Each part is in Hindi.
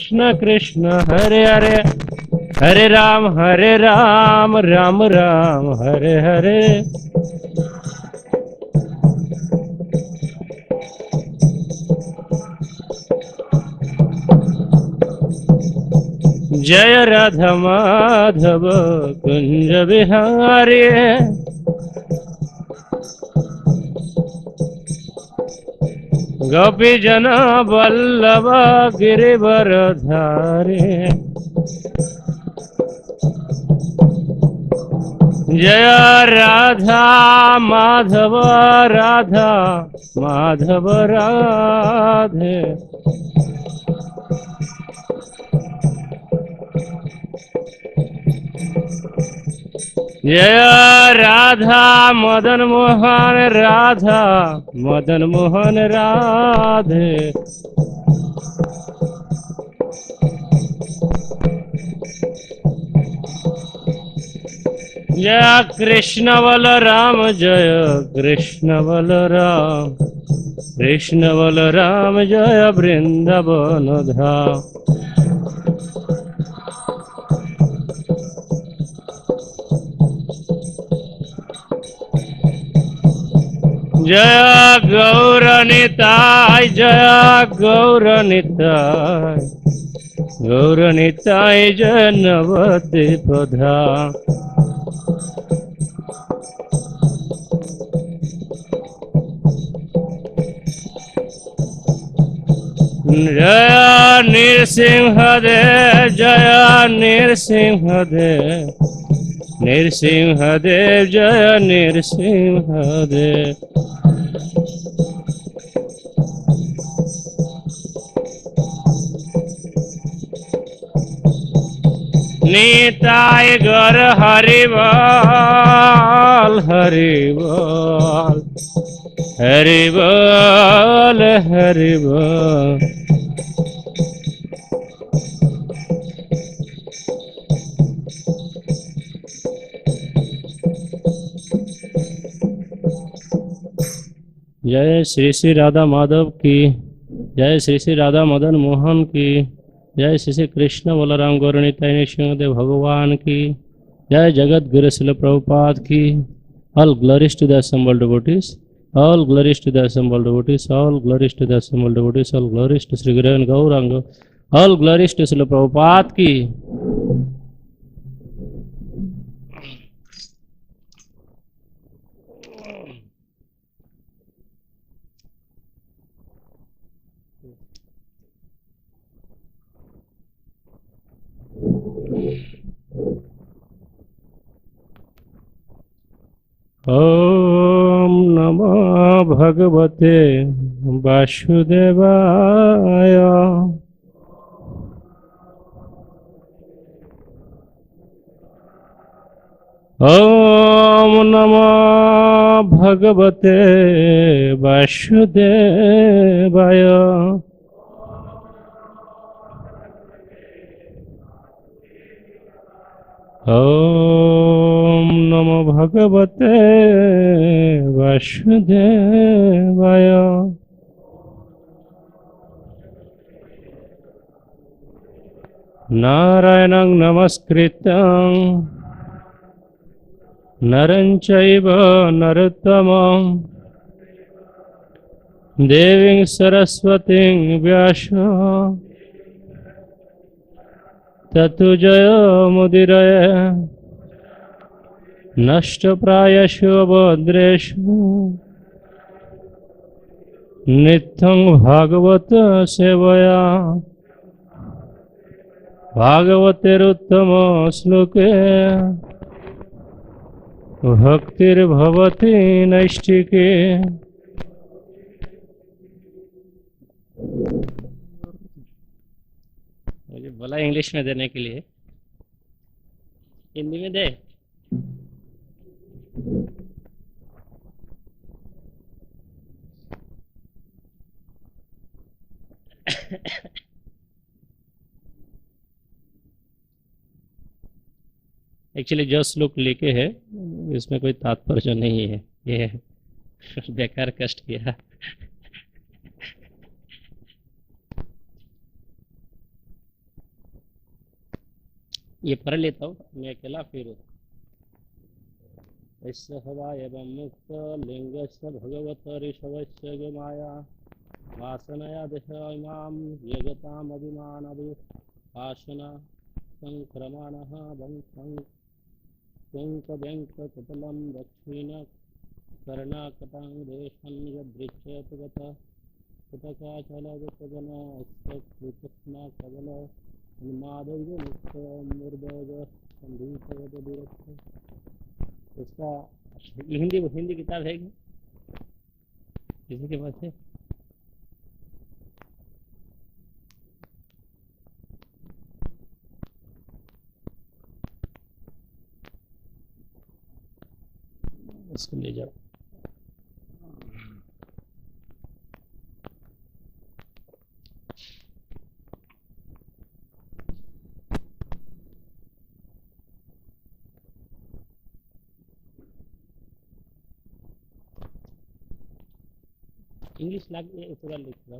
कृष्ण कृष्ण हरे हरे, हरे राम राम राम हरे हरे। जय राधा माधव कुंज बिहारी, गोपी जन वल्लभ गिरिवरधारी। जय राधा माधव राधा माधव राधे। जय राधा मदन मोहन राधा मदन मोहन राधे। जय कृष्ण बलराम जय कृष्ण बलराम, कृष्ण बलराम जय वृंदावन धाम। जय गौरनिताय जय गौरनिताय, गौरनिताय जय नवद्वीप धाम। जय नृसिंहदेव जय नृसिंहदेव, नृसिंहदेव जय नृसिंहदेव। नीताय गौर हरिबोल हरिबोल, हरिबोल हरिबोल। जय श्री श्री राधा माधव की, जय श्री श्री राधा मदन मोहन की, जय श्री श्री कृष्ण बलराम गौरनिताय नृसिंहदेव भगवान की, जय जगत गुरु शिल प्रभुपाद की। All glories to the assembled devotees, all glories to the assembled devotees, all glories to the assembled devotees, all glories to Sri Guru and Gauranga, all glories to Srila Prabhupada की। ओम नमो भगवते वासुदेवाय, ओम नमो भगवते वासुदेवाय। ओम नमो भगवते वासुदेवाय। नारायणं नमस्कृतं नरं चैव नरोत्तमं, देवीं सरस्वतीं व्यासं ततो जयमुदीरये। नष्टप्रायेषु भद्रेषु नित्यं भागवत सेवया, भागवतेरुत्तम श्लोके भक्तिर्भवति नैष्ठिके। मुझे बोला इंग्लिश में देने के लिए, हिंदी में दे। एक्चुअली जो श्लोक लेके है इसमें कोई तात्पर्य नहीं है, ये बेकार कष्ट किया। ये पढ़ लेता हूँ मैं अकेला, फिर ऐसे हवा एवं मुक्त लिंगस्य भगवत ऋषभस्य गोमाया वासनया दिशां यगताम अभिमान वासना संक्रमणः व्यङ्कटलं दक्षिण कर्णाकटाङ्गेशं यदृच्छेत गतः कुटकाचलगतगणस्तकृतस्ना कबल उन्मादैव मुक्तमूर्धज संधीतवदुरक्ष। इसका ये हिंदी किताब है क्या? किसी के पास है? इसको ले जाओ। इंग्लिश लाग पूरा लिख रहा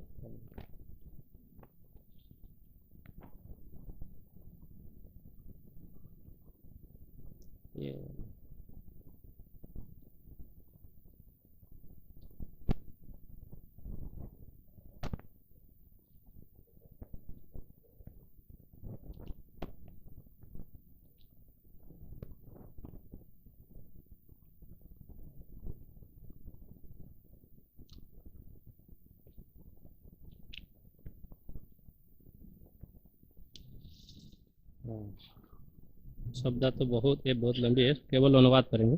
ये शब्द तो बहुत लंबी है, केवल अनुवाद करेंगे।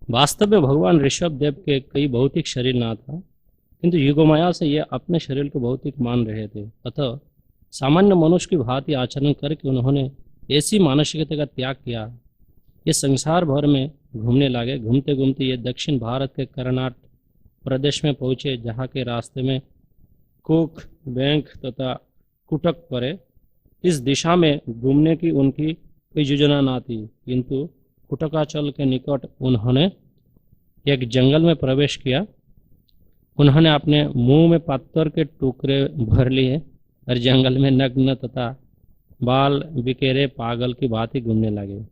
वास्तव में भगवान ऋषभ देव के कई भौतिक शरीर ना था, किंतु युगमाया से ये अपने शरीर को भौतिक मान रहे थे। अतः सामान्य मनुष्य की भांति आचरण करके उन्होंने ऐसी मानसिकता का त्याग किया। ये संसार भर में घूमने लगे। घूमते घूमते ये दक्षिण भारत के कर्नाटक प्रदेश में पहुँचे, जहाँ के रास्ते में कुक, बैंक तथा कुटक पड़े। इस दिशा में घूमने की उनकी कोई योजना ना थी, किंतु कुटकाचल के निकट उन्होंने एक जंगल में प्रवेश किया। उन्होंने अपने मुंह में पत्थर के टुकड़े भर लिए और जंगल में नग्न तथा बाल बिखेरे पागल की भांति घूमने लगे।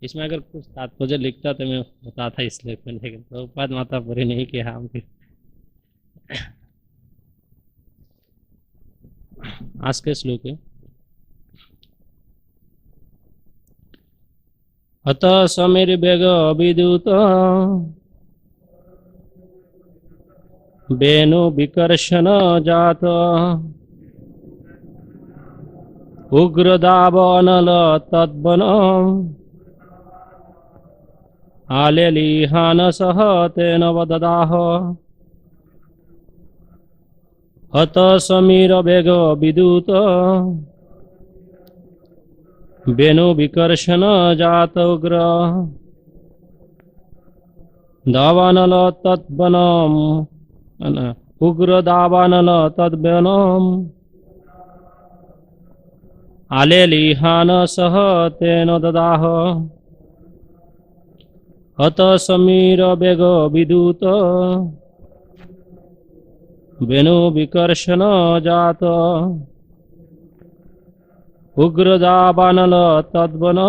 इसमें अगर कुछ तात्पर्य लिखता तो मैं बताता इसलिए, लेकिन प्रभुपाद माता पूरी नहीं किया हमके। आज के श्लोक है, अतः समीरवेग विद्युत वेणु विकर्षण जात उग्रदावनल तद्वन आलेलिहान सह तेन वददाह। अतः समीरवेग विद्युत वेणु विकर्षण जात उग्र दावानल तद्वनम उग्र दावानल तद्वनम आलेलिहान सह तेन ददाह। अत समीर वेग विद्युत वेणु विकर्षण जात उग्रदावानल तद्वन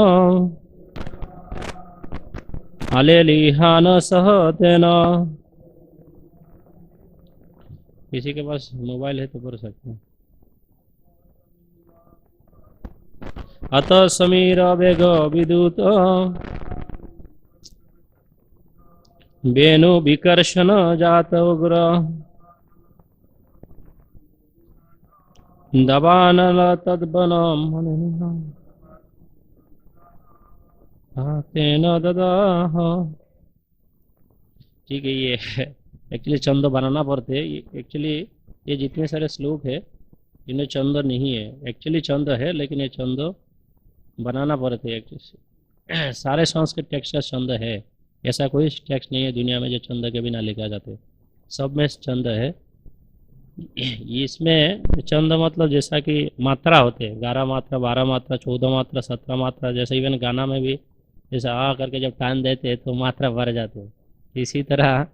आलेलिहान सह तेन। किसी के पास मोबाइल है तो पढ़ सकते हैं। अत समीर वेग विद्युत वेणु विकर्षण जात उग्र दवानल तद्वनम तेन ददाह। ठीक है, ये एक्चुअली चंद बनाना पड़ते हैं। एक्चुअली ये जितने सारे श्लोक है इनमें चंद नहीं है। एक्चुअली चंद है, लेकिन ये चंद बनाना पड़ते हैं। सारे संस्कृत टेक्स्ट का चंद है, ऐसा कोई टेक्स्ट नहीं है दुनिया में जो चंद के बिना लिखा जाते। सब में चंद है। इसमें चंद मतलब जैसा कि मात्रा होते हैं, 11 मात्रा, 12 मात्रा, 14 मात्रा, 17 मात्रा। जैसे इवन गाना में भी जैसे आ करके जब टान देते हैं तो मात्रा भर जाते हैं। इसी तरह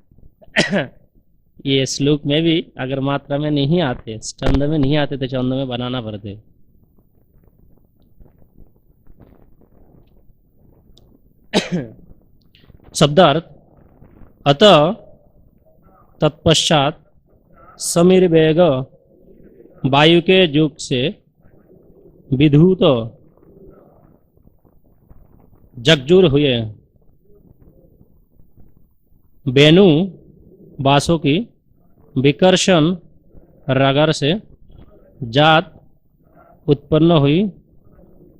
ये श्लोक में भी अगर मात्रा में नहीं आते, चंद में नहीं आते तो चंद में बनाना पड़ते। शब्दार्थ अतः तत्पश्चात समीर वेग वायु के युग से विधूत जगजूर हुए बेनु बासों की विकर्षण रगर से जात उत्पन्न हुई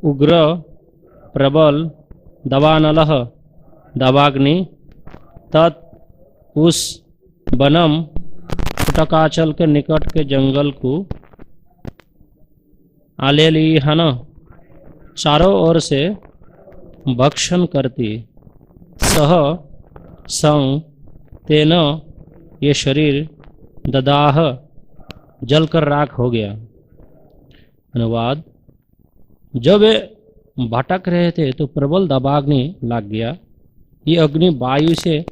उग्र प्रबल दवानलह दवाग्नि तत् उस बनम कुटकाचल के निकट के जंगल को आलेलिहन चारों ओर से भक्षण करती सह संग तेन ये शरीर ददाह जलकर राख हो गया। अनुवाद, जब वे भटक रहे थे तो प्रबल दबाग्नि लग गया। ये अग्नि वायु से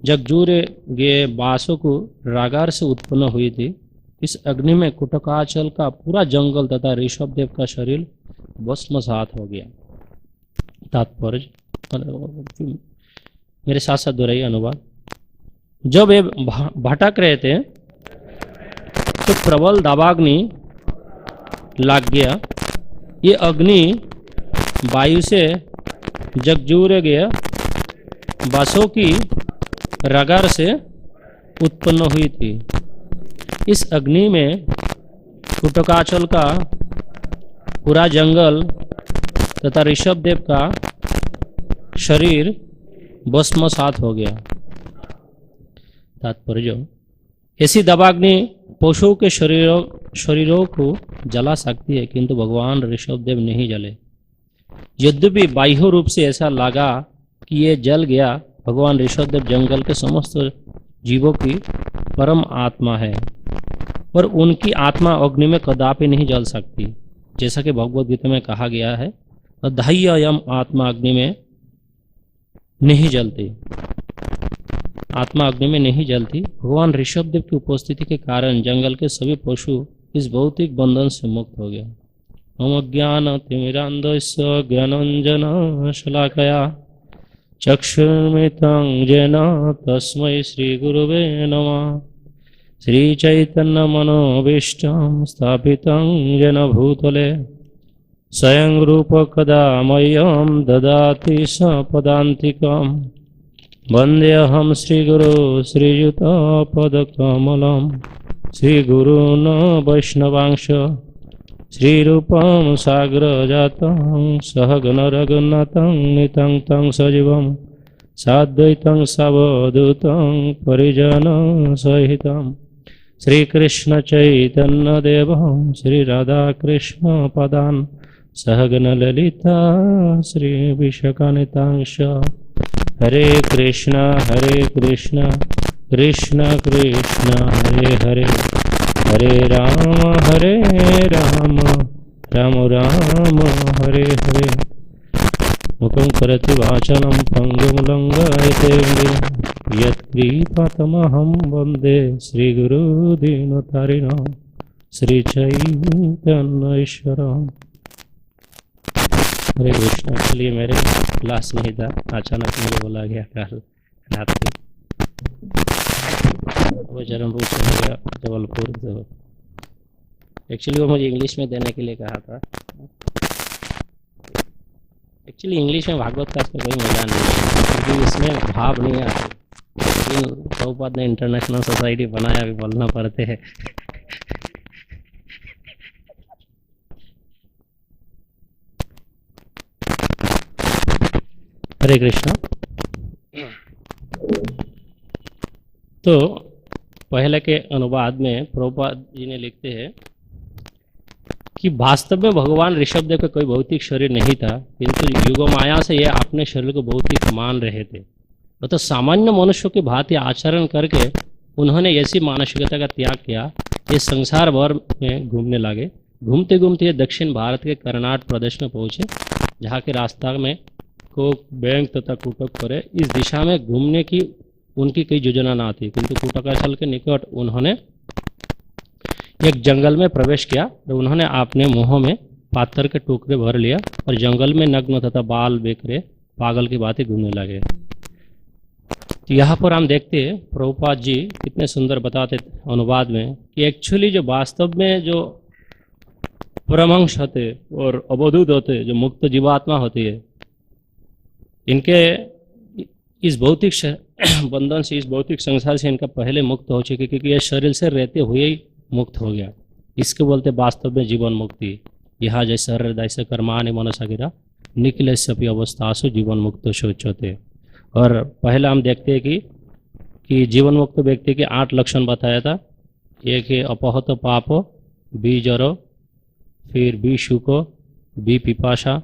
जगजूरे गए बासों को रागार से उत्पन्न हुई थी। इस अग्नि में कुटकाचल का पूरा जंगल तथा ऋषभदेव का शरीर भस्मसात हो गया। तात्पर्य, मेरे साथ साथ दोहराइए अनुवाद। जब वे भटक रहे थे तो प्रबल दावाग्नि लग गया। ये अग्नि वायु से जगजूरे गया बासों की रगार से उत्पन्न हुई थी। इस अग्नि में कुटकाचल का पूरा जंगल तथा ऋषभदेव का शरीर भस्मसात हो गया। तात्पर्य, ऐसी दवाग्नि पशुओं के शरीरों को जला सकती है, किंतु भगवान ऋषभदेव नहीं जले। यद्यपि बाह्य रूप से ऐसा लगा कि ये जल गया, भगवान ऋषभदेव जंगल के समस्त जीवों की परम आत्मा है और उनकी आत्मा अग्नि में कदापि नहीं जल सकती। जैसा कि भगवद गीता में कहा गया है, अध्ययम आत्मा अग्नि में नहीं जलती, आत्मा अग्नि में नहीं जलती। भगवान ऋषभदेव की उपस्थिति के कारण जंगल के सभी पशु इस भौतिक बंधन से मुक्त हो गया। मम ज्ञान तिमिरान्धस्य ज्ञानाञ्जन शलाकया चक्षुर्मितं येन तस्मै श्रीगुरुवे नमः। श्रीचैतन्यमनोभीष्टं स्थापितं येन भूतले स्वयं रूप कदा मह्यं ददाति सपदान्तिकं। वन्देऽहं श्रीगुरो श्रीयुतपदकमलं श्रीगुरून् वैष्णवांश श्रीरूपं साग्रजातं सहगण रघुनाथं नितं तं सजीवं साद्वैतं सावधूतं परिजनं सहितं श्रीकृष्ण चैतन्यदेवं श्रीराधाकृष्णपदान् सहगण ललिता श्रीविशाखान्वितांश। हरे कृष्ण कृष्ण कृष्ण हरे हरे, हरे राम राम राम हरे हरे। मुखं करोति वाचनं पङ्गुं लङ्घयते यत्कृपातमहं वन्दे श्रीगुरुदीनतारिणं श्रीचैतन्येश्वरम्। हरे कृष्ण। इसलिए मेरे क्लास नहीं था, अचानक मुझे बोला गया कल रात को, वो जन्मभूमि चला गया जबलपुर। एक्चुअली वो मुझे इंग्लिश में देने के लिए कहा था। एक्चुअली इंग्लिश में भागवत का इसमें कोई मजा नहीं है, क्योंकि इसमें भाव नहीं आता। लेकिन प्रभुपाद ने इंटरनेशनल सोसाइटी बनाया, अभी बोलना पड़ते हैं। हरे कृष्ण। तो पहले के अनुवाद में प्रभुपाद जी ने लिखते हैं कि वास्तव में भगवान ऋषभदेव का कोई भौतिक शरीर नहीं था, किंतु युग माया से ये अपने शरीर को भौतिक मान रहे थे। तो सामान्य मनुष्यों की भांति आचरण करके उन्होंने ऐसी मानसिकता का त्याग किया, ये संसार भर में घूमने लगे। घूमते घूमते ये दक्षिण भारत के कर्नाटक प्रदेश में पहुँचे, जहाँ के रास्ता में कोक, बैंक तथा कुटक पड़े। इस दिशा में घूमने की उनकी कोई योजना ना थी, किंतु कुटकाचल के निकट उन्होंने एक जंगल में प्रवेश किया और उन्होंने अपने मुंहों में पाथर के टुकड़े भर लिया और जंगल में नग्न तथा बाल बिखरे पागल की बातें घूमने लगे। तो यहाँ पर हम देखते हैं प्रभुपाद जी कितने सुंदर बताते अनुवाद में कि एक्चुअली जो वास्तव में जो परमहंस होते और अवधूत होते, जो मुक्त जीवात्मा होती है, इनके इस भौतिक बंधन से, इस भौतिक संसार से इनका पहले मुक्त हो चुके, क्योंकि ये शरीर से रहते हुए ही मुक्त हो गया। इसके बोलते वास्तव में जीवन मुक्ति। यहाँ जैसे हृदय कर्माणि मनसा गिरा निखिल सभी अवस्थासु जीवन मुक्त शोचते। और पहले हम देखते हैं कि जीवन मुक्त व्यक्ति के 8 लक्षण बताया था। एक है अपहत पाप, बी जरो, फिर बी शुको, बी पिपाशा,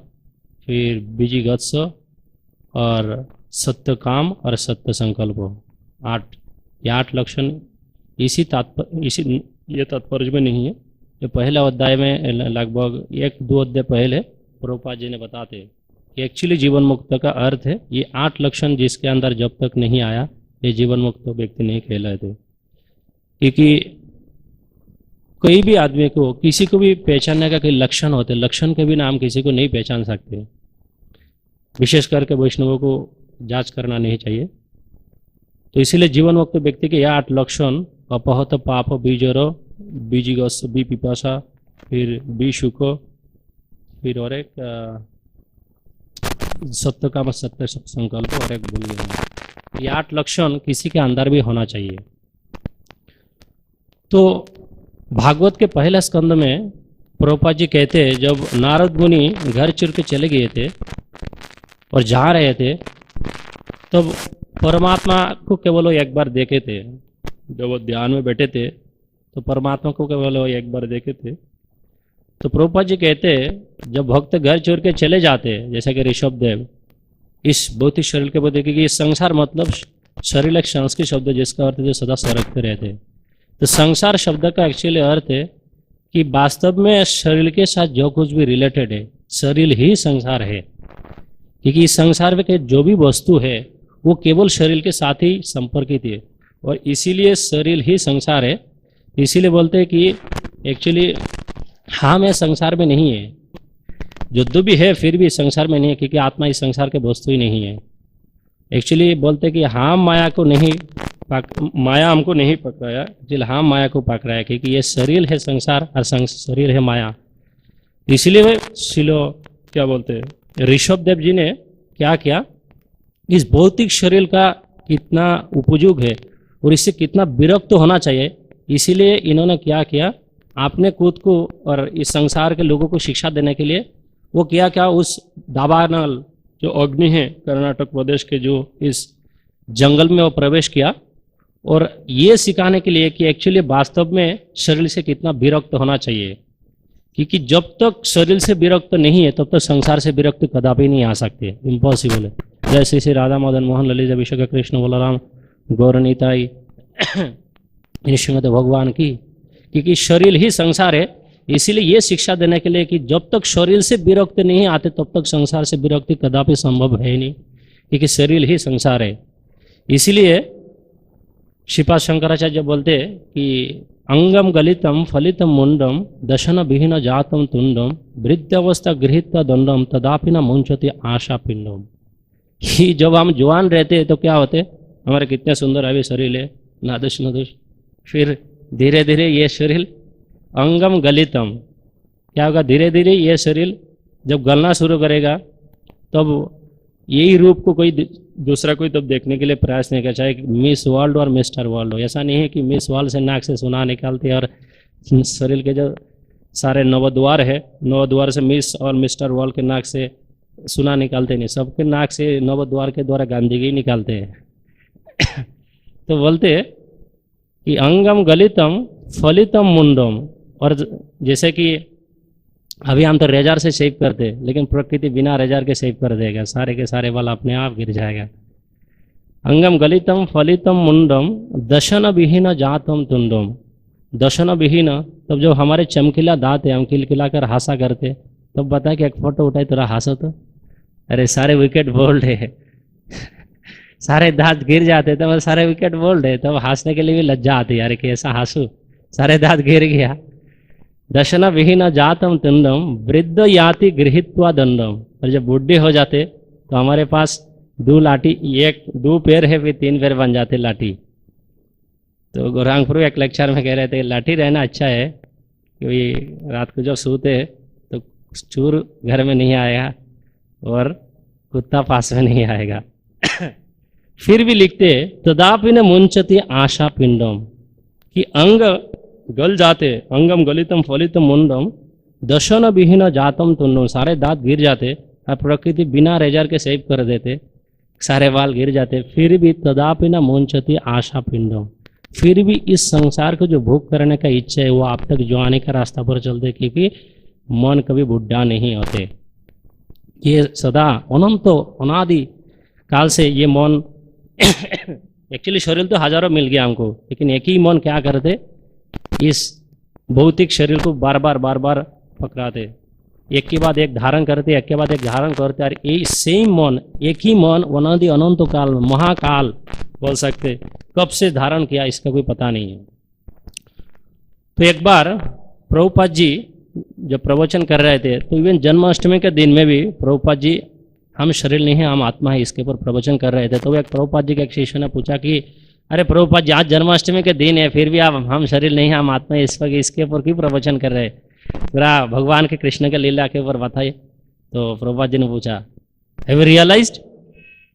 फिर बीजी गत्स और सत्य काम और सत्य संकल्प। 8 लक्षण इसी ये तात्पर्य में नहीं है। ये पहले अध्याय में लगभग 1-2 अध्याय पहले प्रभुपाद जी ने बताते हैं कि एक्चुअली जीवन मुक्त का अर्थ है ये 8 लक्षण जिसके अंदर जब तक नहीं आया ये जीवन मुक्त व्यक्ति नहीं कहलाते। क्योंकि कोई भी आदमी को, किसी को भी पहचानने का कोई लक्षण होते, लक्षण के बिना हम किसी को नहीं पहचान सकते। विशेष करके वैष्णवों को जांच करना नहीं चाहिए। तो इसीलिए जीवन मुक्त व्यक्ति के यह 8 लक्षण अपहत पाप, बीजरो, बीजिगस, बी पिपासा, फिर बी शुको, फिर और एक सत्य काम सत्य संकल्प, और एक भूल गया। ये 8 लक्षण किसी के अंदर भी होना चाहिए। तो भागवत के पहले स्कंद में प्रभुपाद जी कहते हैं जब नारद मुनि घर छोड़ के चले गए थे और जा रहे थे तब परमात्मा को केवल वो एक बार देखे थे। जब वो ध्यान में बैठे थे तो परमात्मा को केवल वो एक बार देखे थे। तो प्रभुपाद जी कहते हैं जब भक्त घर छोड़ के चले जाते हैं, जैसे कि ऋषभ देव इस भौतिक शरीर के प्रति, क्योंकि संसार मतलब शरीर एक संस्कृत शब्द है जिसका अर्थ जो सदा सरकते रहते हैं। तो संसार शब्द का एक्चुअली अर्थ है कि वास्तव में शरीर के साथ जो कुछ भी रिलेटेड है, शरीर ही संसार है। क्योंकि इस संसार में जो भी वस्तु है वो केवल शरीर के साथ ही संपर्कित है और इसीलिए शरीर ही संसार है। इसीलिए बोलते हैं कि एक्चुअली हम ये संसार में नहीं है, जो भी है फिर भी संसार में नहीं है, क्योंकि आत्मा इस संसार के वस्तु ही नहीं है। एक्चुअली बोलते हैं कि हम माया हमको नहीं पकड़ाया, एक्चुअली हम माया को पकड़ा है, क्योंकि ये शरीर है संसार और शरीर है माया। इसलिए शिलो क्या बोलते हैं ऋषभ देव जी ने क्या किया, इस भौतिक शरीर का कितना उपयोग है और इससे कितना विरक्त होना चाहिए, इसीलिए इन्होंने क्या किया, आपने खुद को और इस संसार के लोगों को शिक्षा देने के लिए वो क्या उस दावानल जो अग्नि है कर्नाटक प्रदेश के, जो इस जंगल में वो प्रवेश किया और ये सिखाने के लिए कि एक्चुअली वास्तव में शरीर से कितना विरक्त होना चाहिए। क्योंकि जब तक शरीर से विरक्त नहीं है तब तक संसार से विरक्त कदापि नहीं आ सकते, इम्पॉसिबल है। जय श्री श्री राधा मदन मोहन ललित अभिषेक कृष्ण बलराम गौरनीताई नृसिंहदेव भगवान की। क्योंकि शरीर ही संसार है, इसीलिए ये शिक्षा देने के लिए कि जब तक शरीर से विरक्त नहीं आते तब तक संसार से विरक्ति कदापि संभव है नहीं, क्योंकि शरीर ही संसार है। इसीलिए श्रीपाद शंकराचार्य बोलते कि अंगम गलितम फलितम मुंडम दशन विहीन जातम तुंडम वृद्धावस्था गृहित दंडम तदापि न मुंचते आशा पिंडम। कि जब हम जवान रहते हैं तो क्या होते, हमारे कितने सुंदर अभी शरीर है, नादुष नदुष, फिर धीरे धीरे ये शरीर अंगम गलितम क्या होगा, धीरे धीरे ये शरीर जब गलना शुरू करेगा तब यही रूप को कोई दूसरा कोई तब देखने के लिए प्रयास नहीं कर, चाहे मिस वर्ल्ड और मिस्टर वर्ल्ड हो। ऐसा नहीं है कि मिस वर्ल्ड से नाक से सुना निकालते और शरीर के जो सारे नवद्वार है, नवद्वार से मिस और मिस्टर वर्ल्ड के नाक से सुना निकालते नहीं, सबके नाक से नवद्वार के द्वारा गांधी निकालते हैं। तो बोलते कि अंगम गलितम फलितम मुंडम, और जैसे कि अभी हम तो रेजर से शेव करते हैं, लेकिन प्रकृति बिना रेजर के शेव कर देगा, सारे के सारे बाल अपने आप गिर जाएगा। अंगम गलितम फलितम मुंडम दशन विहीन जातम तुंडम। दशन विहीन, तब जब हमारे चमकीला दांत है, हम खिलखिला कर हंसा करते, तब बता कि एक फोटो उठाए थोड़ा हंसो तो, अरे सारे विकेट बोल्ड है सारे दांत गिर जाते तब सारे विकेट बोल्ड है, तब हंसने के लिए भी लज्जा आती है, अरे कैसा हंसू, सारे दांत गिर गया। दशना विहीन जातम तुंडम वृद्ध याति गृहीत्वा दंडम, और जब बुढ़े हो जाते तो हमारे पास दो लाठी, एक दो पैर है फिर तीन पैर बन जाते लाठी। तो गौरांग प्रभु एक लेक्चर में कह रहे थे लाठी रहना अच्छा है, क्योंकि रात को जब सोते तो चोर घर में नहीं आएगा और कुत्ता पास में नहीं आएगा। फिर भी लिखते तदापि न मुंचति आशा पिंडम, कि अंग गल जाते, अंगम गलितम फलितम मुंडम दशन विहीन जातम तुंडम, सारे दांत गिर जाते और प्रकृति बिना रेजर के सेव कर देते, सारे बाल गिर जाते, फिर भी तदापि न मुंचति आशा पिंडम, फिर भी इस संसार को जो भोग करने का इच्छा है वो आप तक जो आने का रास्ता पर चलते, क्योंकि मन कभी बुढ़ा नहीं होते। ये सदा अनंत अनादि काल से ये मन एक्चुअली शरीर तो हजारों मिल गया हमको, लेकिन एक ही मन क्या करते, इस भौतिक शरीर को बार बार पकड़ाते, एक के बाद एक धारण करते, एक के बाद एक धारण करते, और ये सेम मन, एक ही मन अनादि अनंत काल में, महाकाल बोल सकते, कब से धारण किया इसका कोई पता नहीं है। तो एक बार प्रभुपाद जी जब प्रवचन कर रहे थे, तो इवन जन्माष्टमी के दिन में भी प्रभुपाद जी हम शरीर नहीं है हम आत्मा है इसके ऊपर प्रवचन कर रहे थे। तो एक प्रभुपाद जी के एक शिष्य ने पूछा कि अरे प्रभुपाद जी आज जन्माष्टमी के दिन है फिर भी आप हम शरीर नहीं है हम आत्मा है इसके ऊपर क्यों प्रवचन कर रहे हैं, पूरा भगवान के कृष्ण के लीला के ऊपर बताइए। तो प्रभुपाद जी ने पूछा have you realised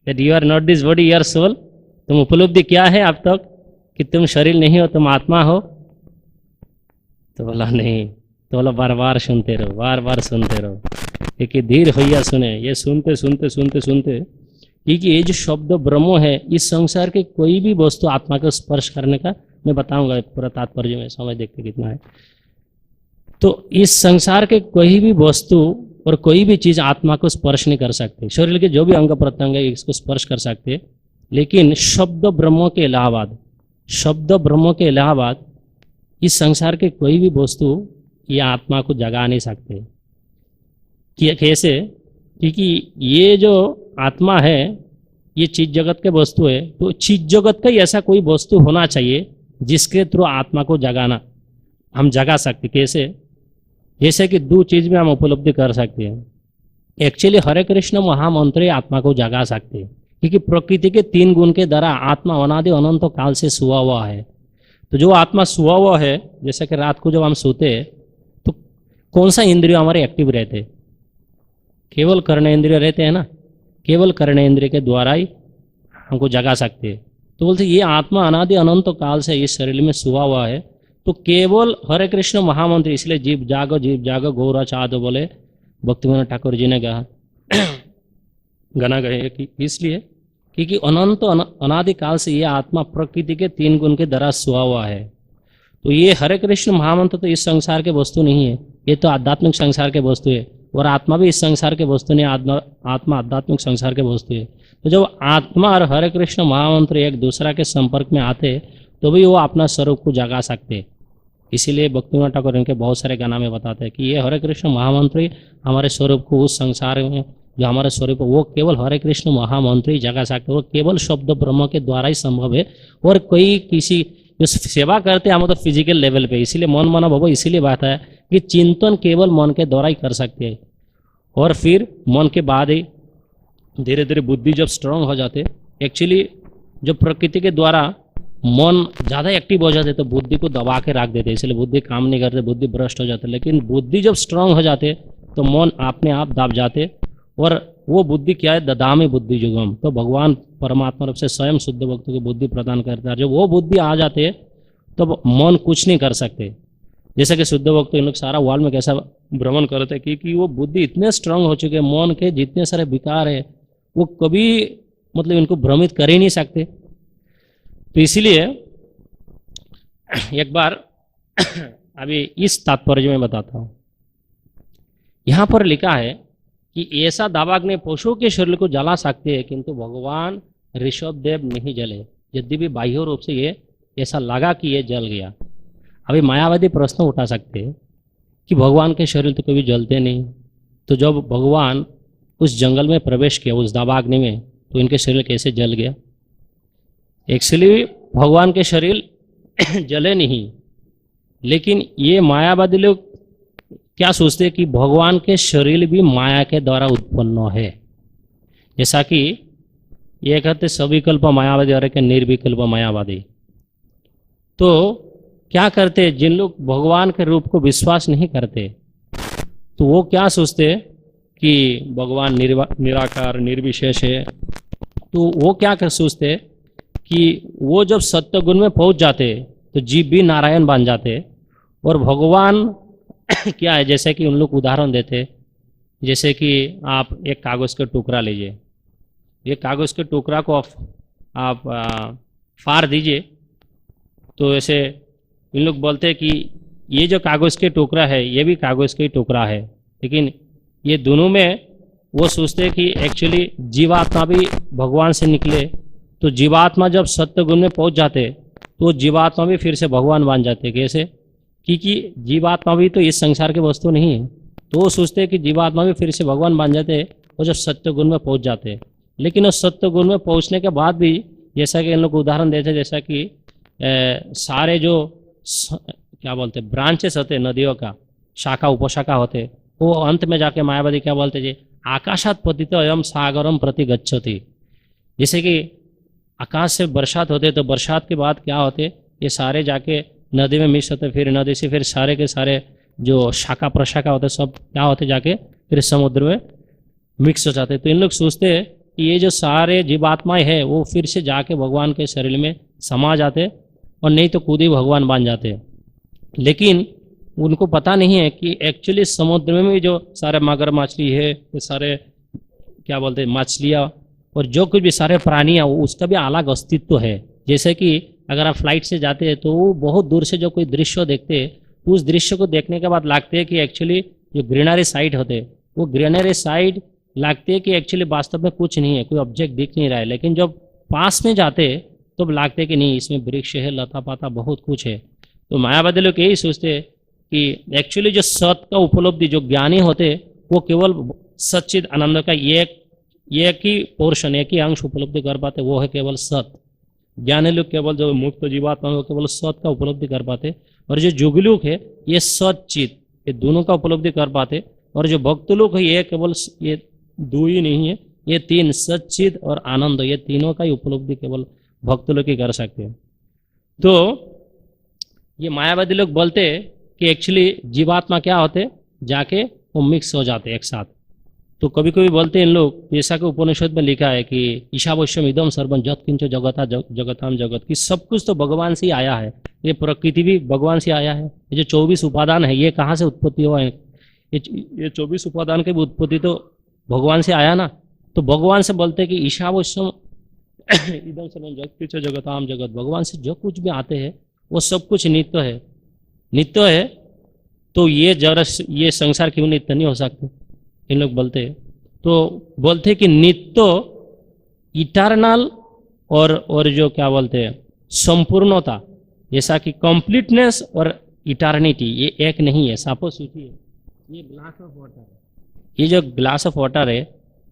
that you are not this body your soul, तुम उपलब्धि क्या है अब तक कि तुम शरीर नहीं हो तुम आत्मा हो। तो बोला नहीं, तो बोला बार बार सुनते रहो, बार बार सुनते रहो, क्योंकि धीर होइया सुने, ये सुनते सुनते सुनते सुनते, क्योंकि ये जो शब्द ब्रह्म है इस संसार के कोई भी वस्तु आत्मा को स्पर्श करने का, मैं बताऊंगा पूरा तात्पर्य में, समय देखते कितना है। तो इस संसार के कोई भी वस्तु और कोई भी चीज आत्मा को स्पर्श नहीं कर सकते, शरीर के जो भी अंग प्रत्यंग है इसको स्पर्श कर सकते, लेकिन शब्द ब्रह्म के इलाहाबाद, शब्द ब्रह्म के इलाहाबाद इस संसार के कोई भी वस्तु ये आत्मा को जगा नहीं सकते। कैसे? क्योंकि ये जो आत्मा है ये चीज जगत के वस्तु है, तो चीज जगत का ही ऐसा कोई वस्तु होना चाहिए जिसके थ्रू आत्मा को जगाना हम जगा सकते। कैसे? जैसे कि दो चीज में हम उपलब्धि कर सकते हैं। एक्चुअली हरे कृष्ण महामंत्र ही आत्मा को जगा सकते हैं, क्योंकि प्रकृति के तीन गुण के द्वारा आत्मा अनादि अनंत काल से सोया हुआ है। तो जो आत्मा सोया हुआ है, जैसे कि रात को जब हम सोते हैं तो कौन सा इंद्रिय हमारे एक्टिव रहते? केवल कर्ण इंद्रिय रहते हैं ना, केवल कर्ण इंद्रिय के द्वारा ही हमको जगा सकते हैं। तो बोलते ये आत्मा अनादि अनंत काल से इस शरीर में सोया हुआ है, तो केवल हरे कृष्ण महामंत्र, इसलिए जीव जागो गौरा चादो बोले भक्तिविनोद ठाकुर जी ने कहा गाना गए कि इसलिए क्योंकि अनंत अनादि काल से ये आत्मा प्रकृति के तीन गुण के द्वारा सोया हुआ है। तो ये हरे कृष्ण महामंत्र तो इस संसार के वस्तु नहीं है, ये तो आध्यात्मिक संसार के वस्तु है, और आत्मा भी इस संसार के वस्तु नहीं, आत्मा आध्यात्मिक संसार के वस्तु है। तो जब आत्मा और हरे कृष्ण महामंत्र एक दूसरा के संपर्क में आते तो भी वो अपना स्वरूप को जगा सकते। इसीलिए भक्तिविनोद ठाकुर इनके बहुत सारे गाना में बताते हैं कि ये हरे कृष्ण महामंत्र ही हमारे स्वरूप को उस संसार में जो हमारे स्वरूप वो केवल हरे कृष्ण महामंत्र ही जगा सकते, वो केवल शब्द ब्रह्म के द्वारा ही संभव है। और कोई किसी जो सेवा करते हैं हम तो फिजिकल लेवल पे, इसीलिए मन मना भव इसीलिए बात है कि चिंतन केवल मन के द्वारा ही कर सकते हैं, और फिर मन के बाद ही धीरे धीरे बुद्धि जब स्ट्रांग हो जाते, एक्चुअली जो प्रकृति के द्वारा मन ज़्यादा एक्टिव हो जाते तो बुद्धि को दबा के रख देते, इसलिए बुद्धि काम नहीं करते, बुद्धि भ्रष्ट हो जाते। लेकिन बुद्धि जब स्ट्रांग हो जाते तो मन अपने आप दब जाते, और वो बुद्धि क्या है? ददामी बुद्धि जुगम। तो भगवान परमात्मा रूप से स्वयं शुद्ध भक्तों को बुद्धि प्रदान करता है। जब वो बुद्धि आ जाते तो मन कुछ नहीं कर सकते। जैसे कि शुद्ध भक्त इन लोग सारा वर्ल्ड में कैसा भ्रमण करते हैं, क्योंकि वो बुद्धि इतने स्ट्रांग हो चुके हैं, मन के जितने सारे विकार है वो कभी मतलब इनको भ्रमित कर ही नहीं सकते। तो इसीलिए एक बार अभी इस तात्पर्य में बताता हूँ। यहाँ पर लिखा है कि ऐसा दावाग्नि पशुओं के शरीर को जला सकते हैं, किंतु भगवान ऋषभ देव नहीं जले, यद्यपि बाह्य रूप से ये ऐसा लगा कि ये जल गया। अभी मायावादी प्रश्न उठा सकते हैं कि भगवान के शरीर तो कभी जलते नहीं, तो जब भगवान उस जंगल में प्रवेश किया उस दावाग्नि में, तो इनके शरीर कैसे जल गया? एक्चुअली भगवान के शरीर जले नहीं, लेकिन ये मायावादी लोग क्या सोचते हैं कि भगवान के शरीर भी माया के द्वारा उत्पन्न है, जैसा कि ये कहते सविकल्प मायावादी और एक निर्विकल्प मायावादी। तो क्या करते, जिन लोग भगवान के रूप को विश्वास नहीं करते तो वो क्या सोचते कि भगवान निराकार निर्विशेष है, तो वो क्या कर सोचते कि वो जब सत्य गुण में पहुंच जाते तो जीव भी नारायण बन जाते और भगवान क्या है, जैसे कि उन लोग उदाहरण देते, जैसे कि आप एक कागज़ का टुकड़ा लीजिए, ये कागज़ के टुकड़ा को आप फाड़ दीजिए, तो ऐसे इन लोग बोलते हैं कि ये जो कागज़ के टुकड़ा है ये भी कागज़ का ही टुकड़ा है, लेकिन ये दोनों में वो सोचते हैं कि एक्चुअली जीवात्मा भी भगवान से निकले, तो जीवात्मा जब सत्य गुण में पहुंच जाते तो जीवात्मा भी फिर से भगवान बन जाते। कैसे? क्योंकि जीवात्मा भी तो इस संसार के वस्तु नहीं है, तो वो सोचते हैं कि जीवात्मा भी फिर से भगवान बन जाते और जब सत्य गुण में पहुंच जाते। लेकिन उस सत्य गुण में पहुंचने के बाद भी, जैसा कि इन लोग उदाहरण देते, जैसा कि सारे जो क्या बोलते ब्रांचेस होते नदियों का, शाखा उपशाखा होते, वो अंत में जाके मायावादी क्या बोलते जी, आकाशात पतित अयम सागरम प्रति गच्छति। जैसे कि आकाश से बरसात होते तो बरसात के बाद क्या होते, ये सारे जाके नदी में मिक्स होते, फिर नदी से फिर सारे के सारे जो शाखा प्रशाखा होते सब क्या होते, जाके फिर समुद्र में मिक्स हो जाते। तो इन लोग सोचते हैं कि ये जो सारे जीवात्माएं हैं वो फिर से जाके भगवान के शरीर में समा जाते और नहीं तो खुद ही भगवान बन जाते। लेकिन उनको पता नहीं है कि एक्चुअली समुद्र में भी जो सारे मगर मछली है, ये सारे क्या बोलते हैं मछलियाँ और जो कुछ भी सारे प्राणियाँ, उसका भी अलग अस्तित्व है। जैसे कि अगर आप फ्लाइट से जाते हैं तो वो बहुत दूर से जो कोई दृश्य देखते हैं, तो उस दृश्य को देखने के बाद लगते है कि एक्चुअली जो ग्रीनरी साइड होते हैं वो ग्रीनरी साइड लगते है कि एक्चुअली वास्तव में कुछ नहीं है, कोई ऑब्जेक्ट दिख नहीं रहा है। लेकिन जब पास में जाते तो लगते है कि नहीं, इसमें वृक्ष है, लता पाता बहुत कुछ है। तो मायावादी लोग यही सोचते हैं कि एक्चुअली जो सत का उपलब्धि जो ज्ञानी होते वो केवल सच्चिद आनंद का एक ही पोर्शन, एक ही अंश उपलब्धि कर पाते, वो है केवल सत। ज्ञानी लोग केवल जो मुक्त जीवात्मा है वो केवल सत का उपलब्धि कर पाते, और जो जुगलुक है ये सच्चित, ये दोनों का उपलब्धि कर पाते। और जो भक्त लोग है ये केवल ये दो ही नहीं है, ये तीन, सच्चित और आनंद, ये तीनों का ही उपलब्धि केवल भक्त लोग ही कर सकते हैं। तो ये मायावादी लोग बोलते हैं कि एक्चुअली जीवात्मा क्या होते, जाके वो मिक्स हो जाते एक साथ। तो कभी कभी बोलते हैं इन लोग, जैसा कि उपनिषद में लिखा है कि ईशावश्यम इदम सर्वम जत किंच जगता जगताम जगत, कि सब कुछ तो भगवान से ही आया है, ये प्रकृति भी भगवान से आया है, ये जो 24 उपादान है ये कहाँ से उत्पत्ति हुआ है, ये 24 उपादान की भी उत्पत्ति तो भगवान से आया ना। तो भगवान से बोलते हैं कि ईशावश्यम इदम सर्वम जत किंच जगताम जगत, भगवान से जो कुछ भी आते हैं वो सब कुछ नित्य है, नित्य है। तो ये संसार क्यों नित्य नहीं हो सकते, इन लोग बोलते हैं। तो बोलते हैं कि नित्य इटर्नल और जो क्या बोलते हैं संपूर्णता, जैसा कि कंप्लीटनेस और इटर्निटी ये एक नहीं है। सपोज सोचिए ये ग्लास ऑफ वाटर है, ये जो ग्लास ऑफ वाटर है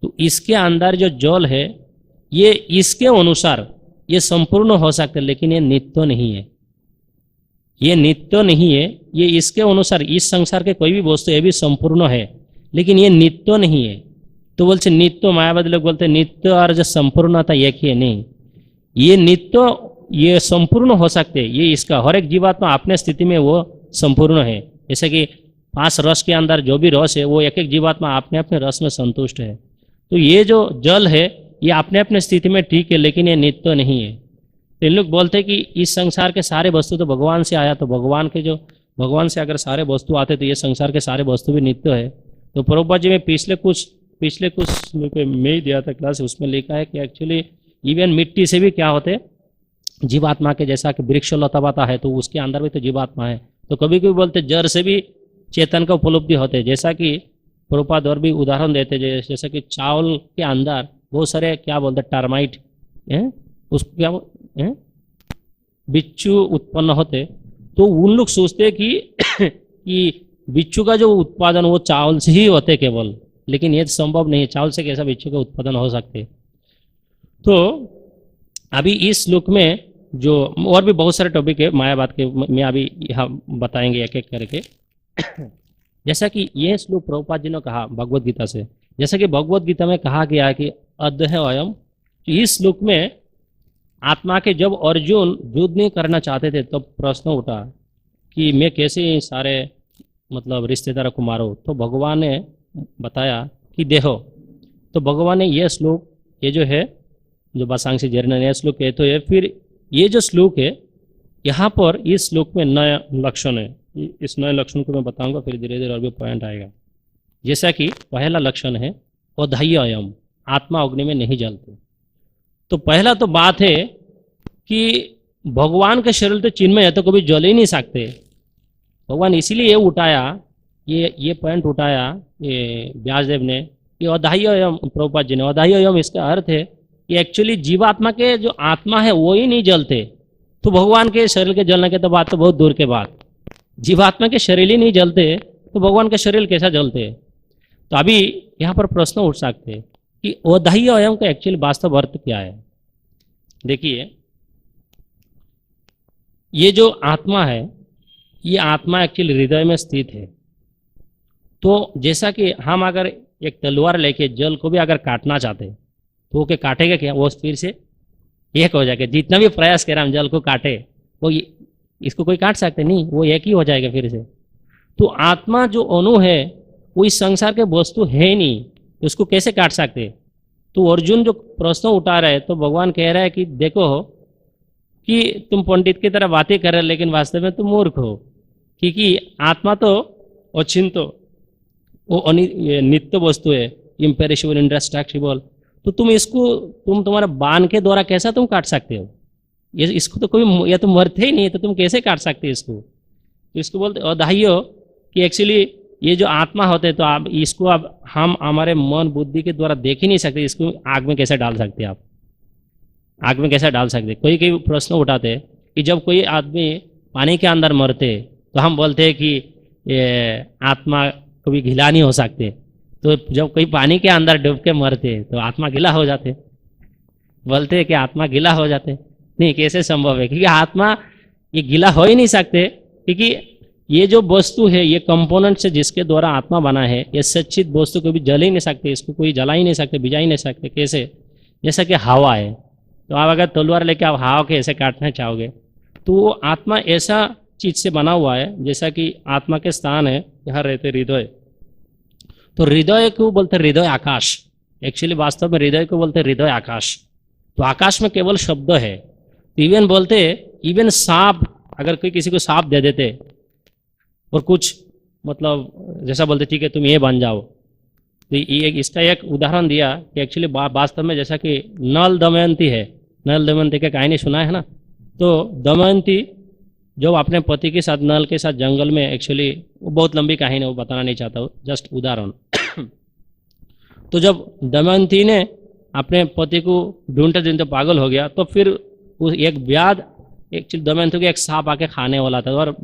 तो इसके अंदर जो जल है ये इसके अनुसार ये संपूर्ण हो सकते, लेकिन ये नित्य नहीं है, ये नित्य नहीं है। ये इसके अनुसार इस संसार के कोई भी वस्तु ये भी संपूर्ण है, लेकिन ये नित्य नहीं है। तो बोलते नित्य, मायावादी लोग बोलते नित्य और जो संपूर्णता एक ही है, नहीं, ये नित्य ये संपूर्ण हो सकते, ये इसका हर एक जीवात्मा अपने स्थिति में वो संपूर्ण है। जैसे कि 5 रस के अंदर जो भी रस है वो एक एक जीवात्मा अपने अपने रस में संतुष्ट है। तो ये जो जल है ये अपने अपने स्थिति में ठीक है, लेकिन ये नित्य नहीं है। तो इन लोग बोलते हैं कि इस संसार के सारे वस्तु तो भगवान से आया, तो भगवान से अगर सारे वस्तु आते तो ये संसार के सारे वस्तु भी नित्य है। तो प्रभुपाद जी में पिछले कुछ में ही दिया था क्लास, उसमें लिखा है कि एक्चुअली इवन मिट्टी से भी क्या होते जीवात्मा के, जैसा कि वृक्ष लता पाता है तो उसके अंदर भी तो जीवात्मा है। तो कभी कभी बोलते जड़ से भी चेतन का उपलब्धि होते, जैसा कि प्रभुपाद और भी उदाहरण देते, जैसा कि चावल के अंदर बहुत सारे क्या बोलते टर्माइट है, उसको क्या बिच्छू उत्पन्न होते। तो उन लोग सोचते कि बिच्छू का जो उत्पादन वो चावल से ही होते केवल, लेकिन ये संभव नहीं है, चावल से कैसा बिच्छू का उत्पादन हो सकते। तो अभी इस श्लोक में जो और भी बहुत सारे टॉपिक है मायावाद के, मैं अभी यहाँ बताएंगे एक एक करके। जैसा कि यह श्लोक प्रभुपाद जी ने कहा भगवद गीता से, जैसा कि भगवद गीता में कहा गया है कि अद्य अयम। तो इस श्लोक में आत्मा के जब अर्जुन युद्ध नहीं करना चाहते थे तब तो प्रश्न उठा कि मैं कैसे सारे मतलब रिश्तेदारों को मारूं, तो भगवान ने बताया कि देखो, तो भगवान ने यह श्लोक, ये जो है जो बासांसी जर्नल यह श्लोक है, तो ये फिर ये जो श्लोक है यहाँ पर इस श्लोक में नया लक्षण है। इस नए लक्षण को मैं बताऊंगा, फिर धीरे धीरे और भी पॉइंट आएगा। जैसा कि पहला लक्षण है अधाह्य अयम, आत्मा अग्नि में नहीं जलते। तो पहला तो बात है कि भगवान के शरीर तो चिन्मय है, तो कभी जल ही नहीं सकते। भगवान इसीलिए ये उठाया, ये पॉइंट उठाया ये व्यासदेव ने कि अधाह्य अयम, प्रभुपाद जी ने अधाह्य अयम, इसका अर्थ है कि एक्चुअली जीवात्मा के जो आत्मा है वो ही नहीं जलते। तो भगवान के शरीर के जलने के तो बात तो बहुत दूर के बात, जीवात्मा के शरीर ही नहीं जलते तो भगवान के शरीर कैसा जलते। तो अभी यहाँ पर प्रश्न उठ सकते हैं कि अधाह्य अयम का एक्चुअली वास्तव अर्थ क्या है। देखिए, ये जो आत्मा है, ये आत्मा एक्चुअली हृदय में स्थित है। तो जैसा कि हम अगर एक तलवार लेके जल को भी अगर काटना चाहते तो वो क्या काटेगा क्या, वो फिर से एक हो जाएगा। जितना भी प्रयास करें हम जल को काटे, वो इसको कोई काट सकते नहीं, वो एक ही हो जाएगा फिर से। तो आत्मा जो अणु है वो इस संसार के वस्तु है नहीं, तो उसको कैसे काट सकते। तो अर्जुन जो प्रश्न उठा रहे, तो भगवान कह रहा है कि देखो कि तुम पंडित की तरह बातें कर रहे हो, लेकिन वास्तव में तुम मूर्ख हो, क्योंकि आत्मा तो अचिंत्य, वो नित्य वस्तु है, इम्पेरिशेबल, इंडेस्ट्रक्टिबल। तो तुम इसको तुम्हारे बाण के द्वारा कैसा तुम काट सकते हो। ये इसको तो कोई, या तुम मरते ही नहीं, तो तुम कैसे काट सकते इसको। तो इसको बोलते अधाह्य कि एक्चुअली ये जो आत्मा होते हैं, तो आप इसको अब हम हमारे मन बुद्धि के द्वारा देख ही नहीं सकते। इसको आग में कैसे डाल सकते, आप आग में कैसे डाल सकते। कोई कोई प्रश्न उठाते कि जब कोई आदमी पानी के अंदर मरते तो हम बोलते हैं कि ये आत्मा कभी गीला नहीं हो सकते। तो जब कोई पानी के अंदर डूब के मरते तो आत्मा गीला हो जाते, बोलते हैं कि आत्मा गीला हो जाते। नहीं, कैसे संभव है, क्योंकि आत्मा ये गीला हो ही नहीं सकते, क्योंकि ये जो वस्तु है, ये कंपोनेंट से जिसके द्वारा आत्मा बना है, ये सच्चित वस्तु को भी जल ही नहीं सकते, इसको कोई जला ही नहीं सकते, बिजा ही नहीं सकते। कैसे, जैसा कि हवा है, तो आप अगर तलवार लेके आप हवा के ऐसे काटना चाहोगे, तो वो आत्मा ऐसा चीज से बना हुआ है, जैसा कि आत्मा के स्थान है यहाँ रहते हृदय। तो हृदय को बोलते हृदय आकाश, एक्चुअली वास्तव में हृदय को बोलते हृदय आकाश। तो आकाश में केवल शब्द है। तो इवन बोलते, इवन सांप, अगर कोई किसी को सांप दे देते और कुछ मतलब जैसा बोलते ठीक है तुम ये बन जाओ, तो ये इसका एक उदाहरण दिया कि एक्चुअली वास्तव में जैसा कि नल दमयंती है, नल दमयंती का कहानी सुना है ना। तो दमयंती जो अपने पति के साथ, नल के साथ जंगल में, एक्चुअली वो बहुत लंबी कहानी है, वो बताना नहीं चाहता हूँ, जस्ट उदाहरण। तो जब दमयंती ने अपने पति को ढूंढते ढूंढते पागल हो गया, तो फिर उस एक व्याध, एक्चुअली दमयंती को एक सांप आके खाने वाला था और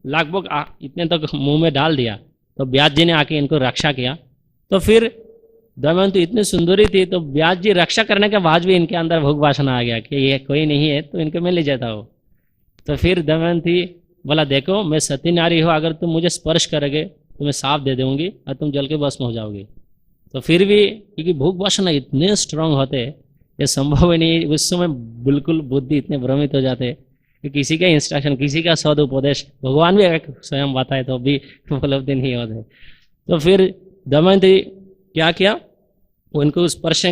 लगभग इतने तक मुंह में डाल दिया। तो व्यास जी ने आके इनको रक्षा किया। तो फिर दमयंती इतनी सुंदरी थी, तो व्यास जी रक्षा करने के बाद भी इनके अंदर भोग वासना आ गया कि ये कोई नहीं है तो इनको मैं ले जाता हूँ। तो फिर दमयंती बोला, देखो मैं सती नारी हूँ, अगर तुम मुझे स्पर्श करोगे तो मैं सांप दे दूंगी और तुम जल के भस्म हो जाओगे। तो फिर भी क्योंकि भोग वासना इतने स्ट्रांग होते, ये संभव ही नहीं। उस समय बिल्कुल बुद्धि इतने भ्रमित हो जाते कि किसी का इंस्ट्रक्शन, किसी का सदुपदेश भगवान भी अगर स्वयं बताए तो भी उपलब्धि नहीं होते। तो फिर दमयंती क्या किया, वो इनको स्पर्श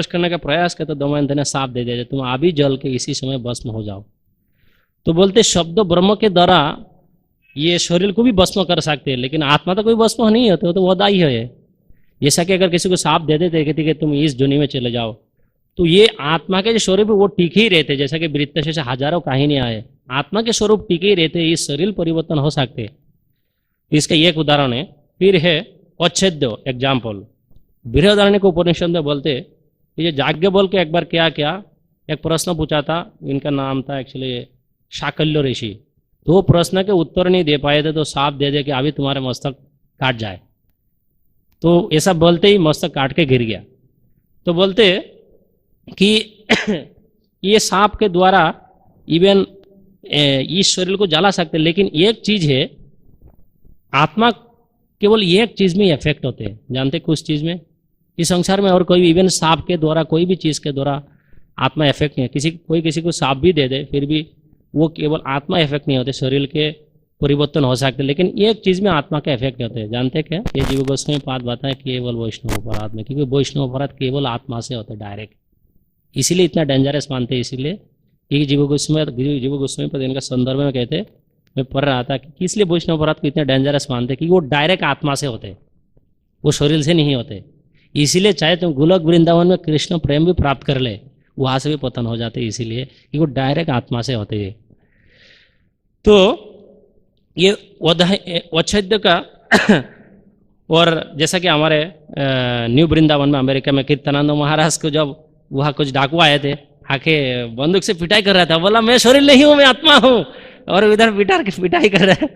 करने का प्रयास किया, तो दमयंती ने सांप दे दिया, तुम अभी जल के इसी समय भस्म हो जाओ। तो बोलते शब्द ब्रह्म के द्वारा ये शरीर को भी भस्म कर सकते हैं, लेकिन आत्मा तो कोई भस्म नहीं होते, तो वदाई है। जैसा कि अगर किसी को सांप दे देते कि तुम इस दुनिया में चले जाओ, तो ये आत्मा के जो स्वरूप वो टिके ही रहते। जैसा कि वृत्त से हजारों कहानियां आए, आत्मा के स्वरूप टिके ही रहते, ये शरीर परिवर्तन हो सकते। इसका एक उदाहरण है। फिर है अच्छेद्य एग्जाम्पल, बृहदारण्यक उपनिषद में बोलते ये जाज्ञ बोल के एक बार क्या किया, एक प्रश्न पूछा था, इनका नाम था एक्चुअली शाकल्य ऋषि। तो वो प्रश्न के उत्तर नहीं दे पाए थे, तो सांप दे दे कि अभी तुम्हारे मस्तक काट जाए। तो ऐसा बोलते ही मस्तक काट के गिर गया। तो बोलते कि ये सांप के द्वारा इवन इस शरीर को जला सकते, लेकिन एक चीज है, आत्मा केवल एक चीज में इफेक्ट होते हैं। जानते कुछ चीज में इस संसार में और कोई भी, इवन सांप के द्वारा, कोई भी चीज़ के द्वारा आत्मा इफेक्ट नहीं है। कोई किसी को सांप भी दे दे फिर भी वो केवल आत्मा इफेक्ट नहीं होते, शरीर के परिवर्तन हो सकते, लेकिन एक चीज़ में आत्मा का इफेक्ट होते हैं। जानते क्या? ये जीव गोस्वामी पाद बताए केवल वैष्णव अपराध में, क्योंकि वैष्णव अपराध केवल आत्मा से होते डायरेक्ट, इसीलिए इतना डेंजरस मानते हैं। इसीलिए कि जीव गोस्वामी पद इनका संदर्भ में कहते, मैं पढ़ रहा था कि इसलिए वैष्णव अपराध को इतना डेंजरस मानते कि वो डायरेक्ट आत्मा से होते, वो शरीर से नहीं होते। इसीलिए चाहे तुम गोलोक वृंदावन में कृष्ण प्रेम भी प्राप्त कर ले, वहाँ से भी पतन हो जाते, इसीलिए कि वो डायरेक्ट आत्मा से होते हैं। तो ये वच्छेद का और जैसा कि हमारे न्यू वृंदावन में अमेरिका में कीर्तनानंद महाराज को जब वहाँ कुछ डाकू आए थे, आके बंदूक से पिटाई कर रहा था, बोला मैं शरीर नहीं हूँ, मैं आत्मा हूँ, और इधर पिटाई कर रहा है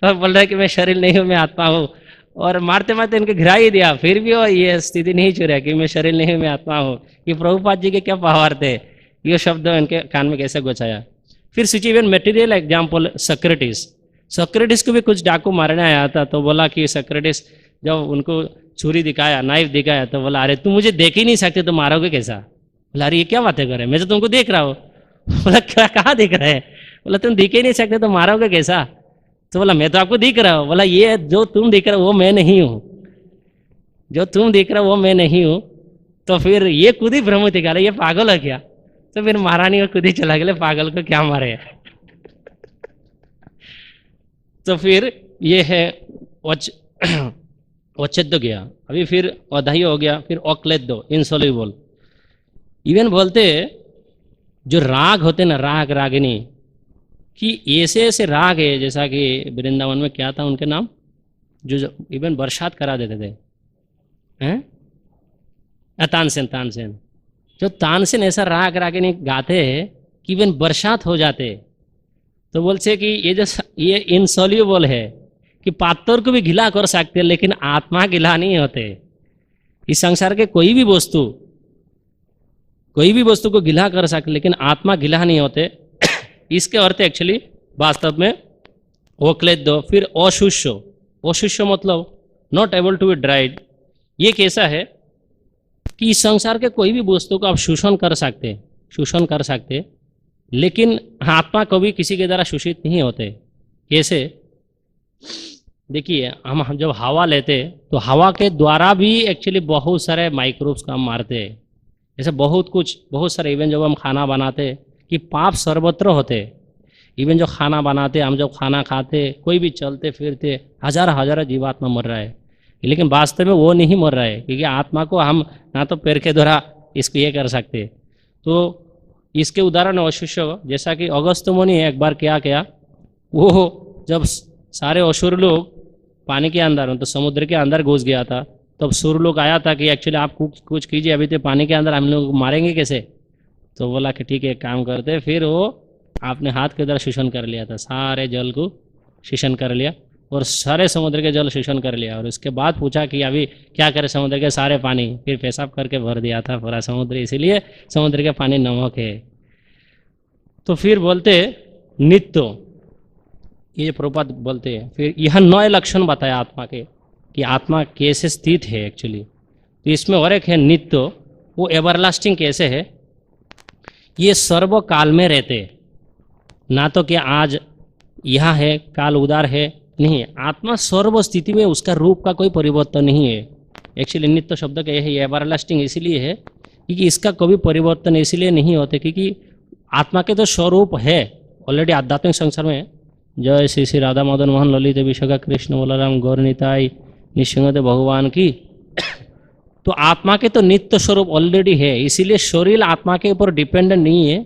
और बोल रहा है कि मैं शरीर नहीं हूँ, मैं आत्मा हूँ, और मारते मारते इनके गिरा ही दिया, फिर भी वो ये स्थिति नहीं छू रहा कि मैं शरीर नहीं हूँ, मैं आत्मा हूँ। कि प्रभुपाद जी के क्या पावर थे, ये शब्द इनके कान में कैसे गुचाया। फिर switch even material example Socrates को भी कुछ डाकू मारने आया था, तो बोला कि सोक्रेटिस जब उनको छुरी दिखाया, नाइफ दिखाया, तो बोला अरे तुम मुझे देख ही नहीं सकते, तो मारोगे कैसा? बोला अरे ये क्या बातें कर रहे हैं, मैं तो तुमको देख रहा हूँ। बोला क्या, कहाँ दिख रहे हैं? बोला तुम दिख ही नहीं सकते तो मारोगे कैसा? तो बोला मैं तो आपको दिख रहा हूँ। बोला ये जो तुम दिख रहे हो वो मैं नहीं हूँ, जो तुम दिख रहे हो वो मैं नहीं हूँ। तो फिर ये खुद ही भ्रम दिखा रहा, ये पागल है क्या? तो फिर महारानी खुद ही चला गया, पागल को क्या मारे। तो फिर ये है वच्छेद गया, अभी फिर अधाई हो गया, फिर अक्लेद्दो इनसॉल्युबल। इवन बोलते जो राग होते ना, राग रागिनी, कि ऐसे ऐसे राग है, जैसा कि वृंदावन में क्या था उनके नाम, जो इवन बरसात करा देते थे, हैं? तानसेन। जो तानसेन ऐसा राग रागिनी गाते हैं कि इवन बरसात हो जाते, तो बोलते कि ये इनसॉल्युबल है, कि पात्तर को भी गिला कर सकते हैं लेकिन आत्मा गिला नहीं होते। इस संसार के कोई भी वस्तु को गिला कर सकते लेकिन आत्मा गिला नहीं होते। इसके अर्थ एक्चुअली वास्तव में ओक्लेद्दो। फिर अशुष्य मतलब not able to be dried. ये कैसा है कि इस संसार के कोई भी वस्तु को आप शोषण कर सकते लेकिन आत्मा कभी किसी के द्वारा शोषित नहीं होते। कैसे? देखिए, हम जब हवा लेते तो हवा के द्वारा भी एक्चुअली बहुत सारे माइक्रोब्स का हम मारते हैं। जैसे बहुत सारे इवन जब हम खाना बनाते कि पाप सर्वत्र होते, इवन जो खाना बनाते, हम जब खाना खाते, कोई भी चलते फिरते हजारों जीवात्मा मर रहा है, लेकिन वास्तव में वो नहीं मर रहा है, क्योंकि आत्मा को हम ना तो पैर के द्वारा इसको ये कर सकते। तो इसके उदाहरण अशुष्य, जैसा कि अगस्त मुनि एक बार क्या किया, वो जब सारे असुर लोग पानी के अंदर, तो समुद्र के अंदर घुस गया था, तब सुर लोग आया था कि एक्चुअली आप कुछ कीजिए, अभी तो पानी के अंदर हम लोग मारेंगे कैसे? तो बोला कि ठीक है एक काम करते। फिर वो आपने हाथ के द्वारा शोषण कर लिया था, सारे जल को शोषण कर लिया और सारे समुद्र के जल शोषण कर लिया, और उसके बाद पूछा कि अभी क्या करे समुद्र के सारे पानी, फिर पेशाब करके भर दिया था पूरा समुद्र, इसीलिए समुद्र के पानी नमक है। तो फिर बोलते नित्य, ये प्रभुपाद बोलते हैं, फिर यह 9 लक्षण बताया आत्मा के कि आत्मा कैसे स्थित है एक्चुअली। तो इसमें और एक है नित्य, वो एवरलास्टिंग कैसे है, ये सर्व काल में रहते, ना तो कि आज यहाँ है काल उदार है, नहीं, आत्मा सर्व स्थिति में उसका रूप का कोई परिवर्तन नहीं है। एक्चुअली नित्य शब्द का यही एवरलास्टिंग इसीलिए है क्योंकि इसका कभी परिवर्तन इसलिए नहीं होते क्योंकि आत्मा के तो स्वरूप है ऑलरेडी आध्यात्मिक संसार में। जय श्री श्री राधा मदन मोहन ललित विशाखा कृष्ण बलराम गौर निताई निशिंगदेव भगवान की। तो आत्मा के तो नित्य स्वरूप ऑलरेडी है, इसीलिए शरीर आत्मा के ऊपर डिपेंडेंट नहीं है,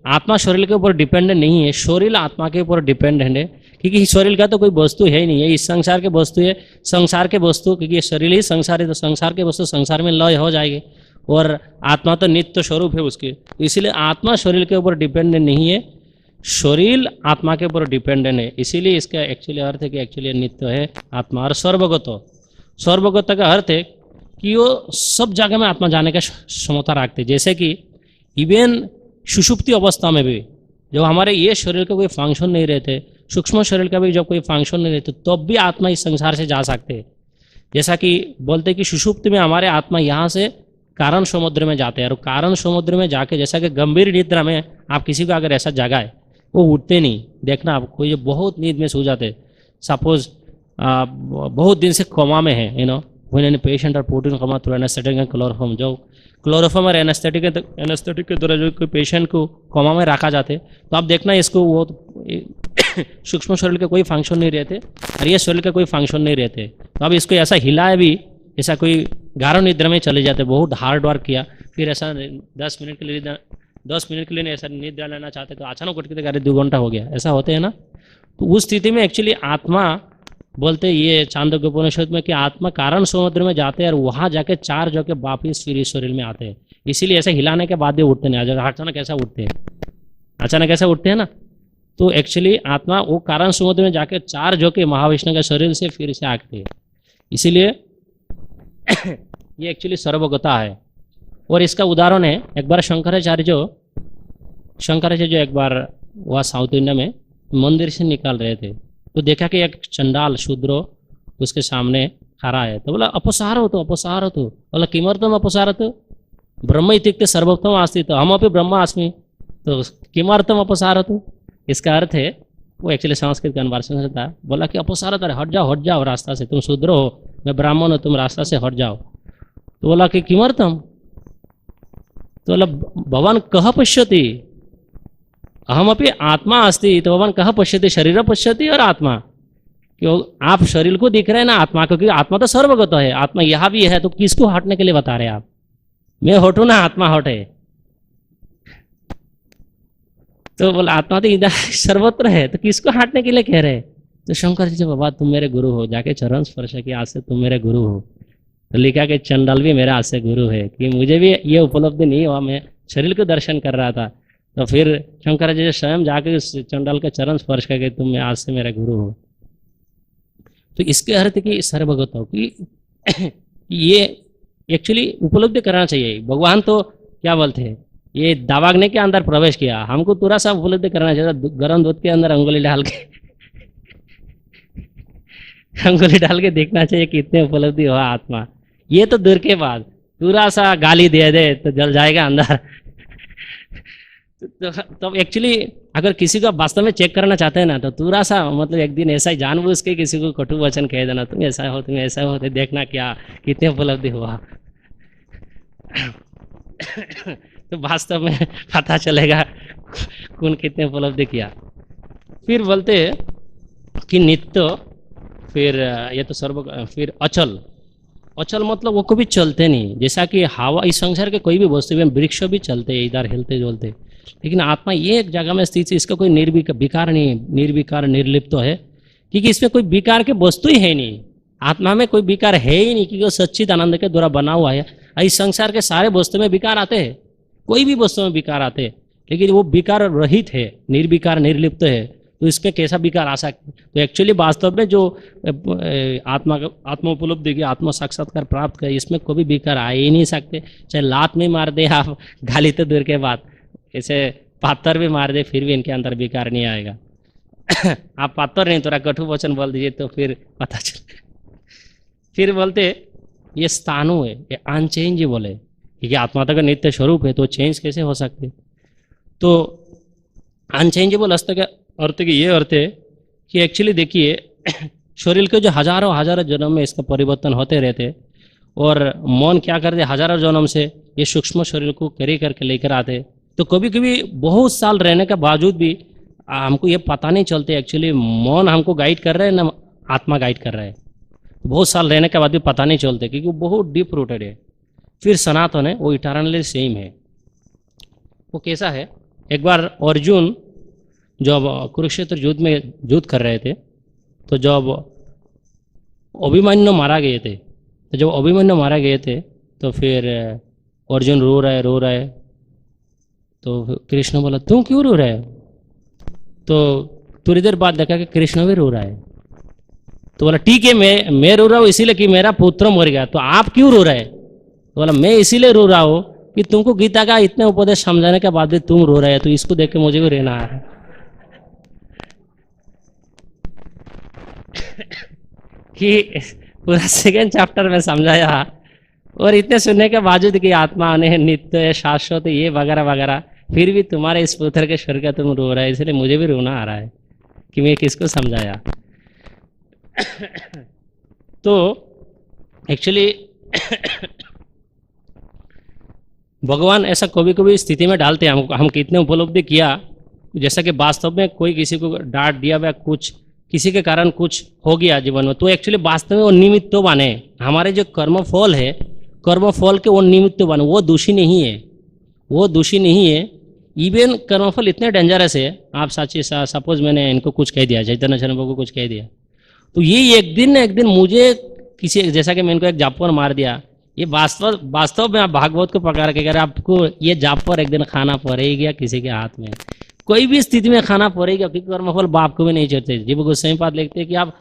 आत्मा शरीर के ऊपर डिपेंडेंट नहीं है, शरीर आत्मा के ऊपर डिपेंडेंट है, क्योंकि शरीर का तो कोई वस्तु है ही नहीं है, इस संसार के वस्तु है, संसार के वस्तु, क्योंकि शरीर ही संसार है, तो संसार के वस्तु संसार में लय हो जाएगी, और आत्मा तो नित्य स्वरूप है उसके, इसलिए आत्मा शरीर के ऊपर डिपेंडेंट नहीं है, शरीर आत्मा के ऊपर डिपेंडेंट है। इसीलिए इसका एक्चुअली अर्थ है कि एक्चुअली नित्य है आत्मा। और सर्वगत का अर्थ है कि वो सब जगह में आत्मा जाने का क्षमता रखते, जैसे कि इवन सुषुप्ति अवस्था में भी जब हमारे ये शरीर का कोई फंक्शन नहीं रहते, सूक्ष्म शरीर का भी जब कोई फंक्शन नहीं रहते, तब भी आत्मा इस संसार से जा सकते हैं। जैसा कि बोलते हैं कि सुषुप्ति में हमारे आत्मा यहाँ से कारण समुद्र में जाते हैं, और कारण समुद्र में जाके जैसा कि गंभीर निद्रा में आप किसी को अगर ऐसा जगाए वो उठते नहीं। देखना आप कोई जो बहुत नींद में सो जाते, सपोज बहुत दिन से कोमा में है, when any patient are put in coma through anaesthetic and chloroform, जो क्लोरोफॉर्म और एनेस्थेटिक के द्वारा जो कोई पेशेंट को कोमा में रखा जाते, तो आप देखना इसको वो सूक्ष्म शरीर के कोई फंक्शन नहीं रहते और ये शरीर का कोई फंक्शन नहीं रहते। तो अब इसको ऐसा हिलाए भी, ऐसा कोई गाढ़ निद्रा में चले जाते, बहुत हार्ड वर्क किया, फिर ऐसा 10 मिनट के लिए ऐसा निद्रा लेना चाहते तो अचानक उठ के अरे 2 घंटा हो गया, ऐसा होते हैं ना। तो उस स्थिति में एक्चुअली आत्मा बोलते ये चांदोग्य उपनिषद में कि आत्मा कारण समुद्र में जाते हैं और वहाँ जाके चार्ज होकर वापिस फिर इस शरीर में आते हैं। इसीलिए ऐसे हिलाने के बाद भी उठते नहीं, अचानक ऐसा उठते हैं, अचानक ऐसा उठते हैं ना। तो एक्चुअली आत्मा वो कारण समुद्र में जाके चार्ज होकर महाविष्णु के शरीर से फिर से आते हैं। इसीलिए ये एक्चुअली सर्वगता है। और इसका उदाहरण है, एक बार शंकराचार्य जो एक बार वह साउथ इंडिया में मंदिर से निकाल रहे थे, तो देखा कि एक चंडाल शूद्रो उसके सामने खड़ा है, तो बोला अपसार हो तो बोला किमर्थम अपसार तो ब्रह्म इत्युक्ते सर्वोत्तम आस्ति, तो हम अपनी ब्रह्म अस्मि, तो किमर्थम अपसार तो। इसका अर्थ है, वो एक्चुअली संस्कृत कन्वर्सन से था, बोला कि अपसार तो हट जाओ रास्ता से, तुम शूद्र हो, मैं ब्राह्मण हूँ, तुम रास्ता से हट जाओ। तो बोला कि किमर्थम, तो बोला भगवान कह पश्यति, अहम अपनी आत्मा अस्ति, तो भगवान कह पश्यति, शरीर पश्यति और आत्मा, क्यों आप शरीर को दिख रहे हैं ना आत्मा को, क्योंकि आत्मा तो सर्वगत है, आत्मा यहाँ भी है, तो किसको हटने के लिए बता रहे हैं आप, मैं हटू ना आत्मा हटे। तो बोला आत्मा तो इधर सर्वत्र है, तो किसको हटने के लिए कह रहे हैं। तो शंकर जी बाबा तुम मेरे गुरु हो, जाके चरण स्पर्श किया, आज से तुम मेरे गुरु हो। तो लिखा कि चंडाल भी मेरा आज से गुरु है, कि मुझे भी ये उपलब्धि नहीं हुआ, मैं शरीर को दर्शन कर रहा था। तो फिर शंकर जी स्वयं जाके उस चंडाल का चरण स्पर्श करके तुम आज से मेरा गुरु हो। तो इसके अर्थ कि सर्वगत हो, कि ये एक्चुअली उपलब्धि करना चाहिए। भगवान तो क्या बोलते हैं, ये दावाग्नि के अंदर प्रवेश किया, हमको थोड़ा सा उपलब्धि करना चाहिए, गर्म दूध के अंदर अंगुली डाल के देखना चाहिए कितने उपलब्धि हुआ आत्मा। ये तो दूर के बाद थोड़ा सा गाली दे तो जल जाएगा अंदर। तो एक्चुअली अगर किसी को वास्तव में चेक करना चाहते हैं ना, तो थोड़ा सा मतलब एक दिन ऐसा ही जानबूझ के किसी को कटु वचन कह देना, तुम ऐसा हो, तो देखना क्या कितने उपलब्धि हुआ। तो वास्तव में पता चलेगा कौन कितने उपलब्धि किया। फिर बोलते कि नित्य, फिर ये तो फिर अचल मतलब वो कभी चलते नहीं, जैसा कि हवा, इस संसार के कोई भी वस्तु में वृक्ष भी चलते हैं, इधर हिलते जुलते, लेकिन आत्मा ये एक जगह में स्थित है, इसका कोई विकार नहीं, निर्विकार निर्लिप्त तो है, क्योंकि इसमें कोई विकार के वस्तु ही है नहीं, आत्मा में कोई विकार है ही नहीं, क्योंकि वो सच्चिद आनंद के द्वारा बना हुआ है। इस संसार के सारे वस्तु में विकार आते हैं, कोई भी वस्तु में विकार आते हैं, लेकिन वो विकार रहित है, निर्विकार निर्लिप्त है, तो इसके कैसा विकार आ सकते। तो एक्चुअली वास्तव में जो आत्मा उपलब्धि की, आत्मा साक्षात्कार प्राप्त करे, इसमें कोई भी विकार आ ही नहीं सकते। चाहे लात में मार दे आप, गाली तो दूर के बाद, ऐसे पत्थर भी मार दे, फिर भी इनके अंदर विकार नहीं आएगा। आप पत्थर नहीं, थोड़ा कटु वचन बोल दीजिए तो फिर पता चल। फिर बोलते ये स्थानु है, ये अनचेंज बोले, क्योंकि आत्मा का नित्य स्वरूप है, तो चेंज कैसे हो सकते। तो अनचेंजेबल अर्थ की ये अर्थ है कि एक्चुअली देखिए शरीर के जो हजारों जन्म में इसका परिवर्तन होते रहते, और मन क्या करते, हजारों जन्म से ये सूक्ष्म शरीर को कैरी करके लेकर आते। तो कभी कभी बहुत साल रहने के बावजूद भी हमको ये पता नहीं चलते एक्चुअली मन हमको गाइड कर रहा है ना आत्मा गाइड कर रहा है। बहुत साल रहने के बाद भी पता नहीं चलते, क्योंकि वो बहुत डीप रूटेड है। फिर सनातन है, वो इटर्नली सेम है। वो कैसा है, एक बार अर्जुन जब कुरुक्षेत्र युद्ध में युद्ध कर रहे थे, तो जब अभिमन्यु मारा गए थे, तो फिर अर्जुन रो रहा है। तो कृष्ण बोला तुम क्यों रो रहे हो। तो थोड़ी देर बाद देखा कि कृष्ण भी रो रहा है। तो बोला ठीक है, मैं रो रहा हूँ इसीलिए कि मेरा पुत्र मर गया, तो आप क्यों रो रहे। तो बोला मैं इसीलिए रो रहा हूँ कि तुमको गीता का इतने उपदेश समझाने के बाद भी तुम रो रहे हो, तो इसको देख के मुझे भी रहना है। कि पूरा सेकेंड चैप्टर में समझाया, और इतने सुनने के बावजूद कि आत्मा अनेक नित्य है, शाश्वत है, ये वगैरह वगैरह, फिर भी तुम्हारे इस पुत्र के स्वर का तुम रो रहा है, इसलिए मुझे भी रोना आ रहा है कि मैं किसको समझाया। तो एक्चुअली भगवान ऐसा कभी कभी स्थिति में डालते हैं हम कितने उपलब्धि किया, जैसा कि वास्तव में कोई किसी को डांट दिया या कुछ किसी के कारण कुछ हो गया जीवन में, तो एक्चुअली वास्तव में वो निमित्त तो बने, हमारे जो कर्मफल है, कर्मफल के वो निमित्त बने, वो दोषी नहीं है, वो दोषी नहीं है। इवन कर्मफल इतने डेंजरस है, आप सपोज मैंने इनको कुछ कह दिया, चैतन्य चरण को कुछ कह दिया, तो ये एक दिन न एक दिन मुझे किसी, जैसा कि मैं इनको एक जापर मार दिया, ये वास्तव में आप भागवत को पकड़ के अगर आपको ये जापर एक दिन खाना पड़ेगा किसी के हाथ में, कोई भी स्थिति में खाना पड़ेगा, क्योंकि कर्मफल बाप को भी नहीं चढ़ते। जीव गोस्वामी पाद लिखते हैं कि आप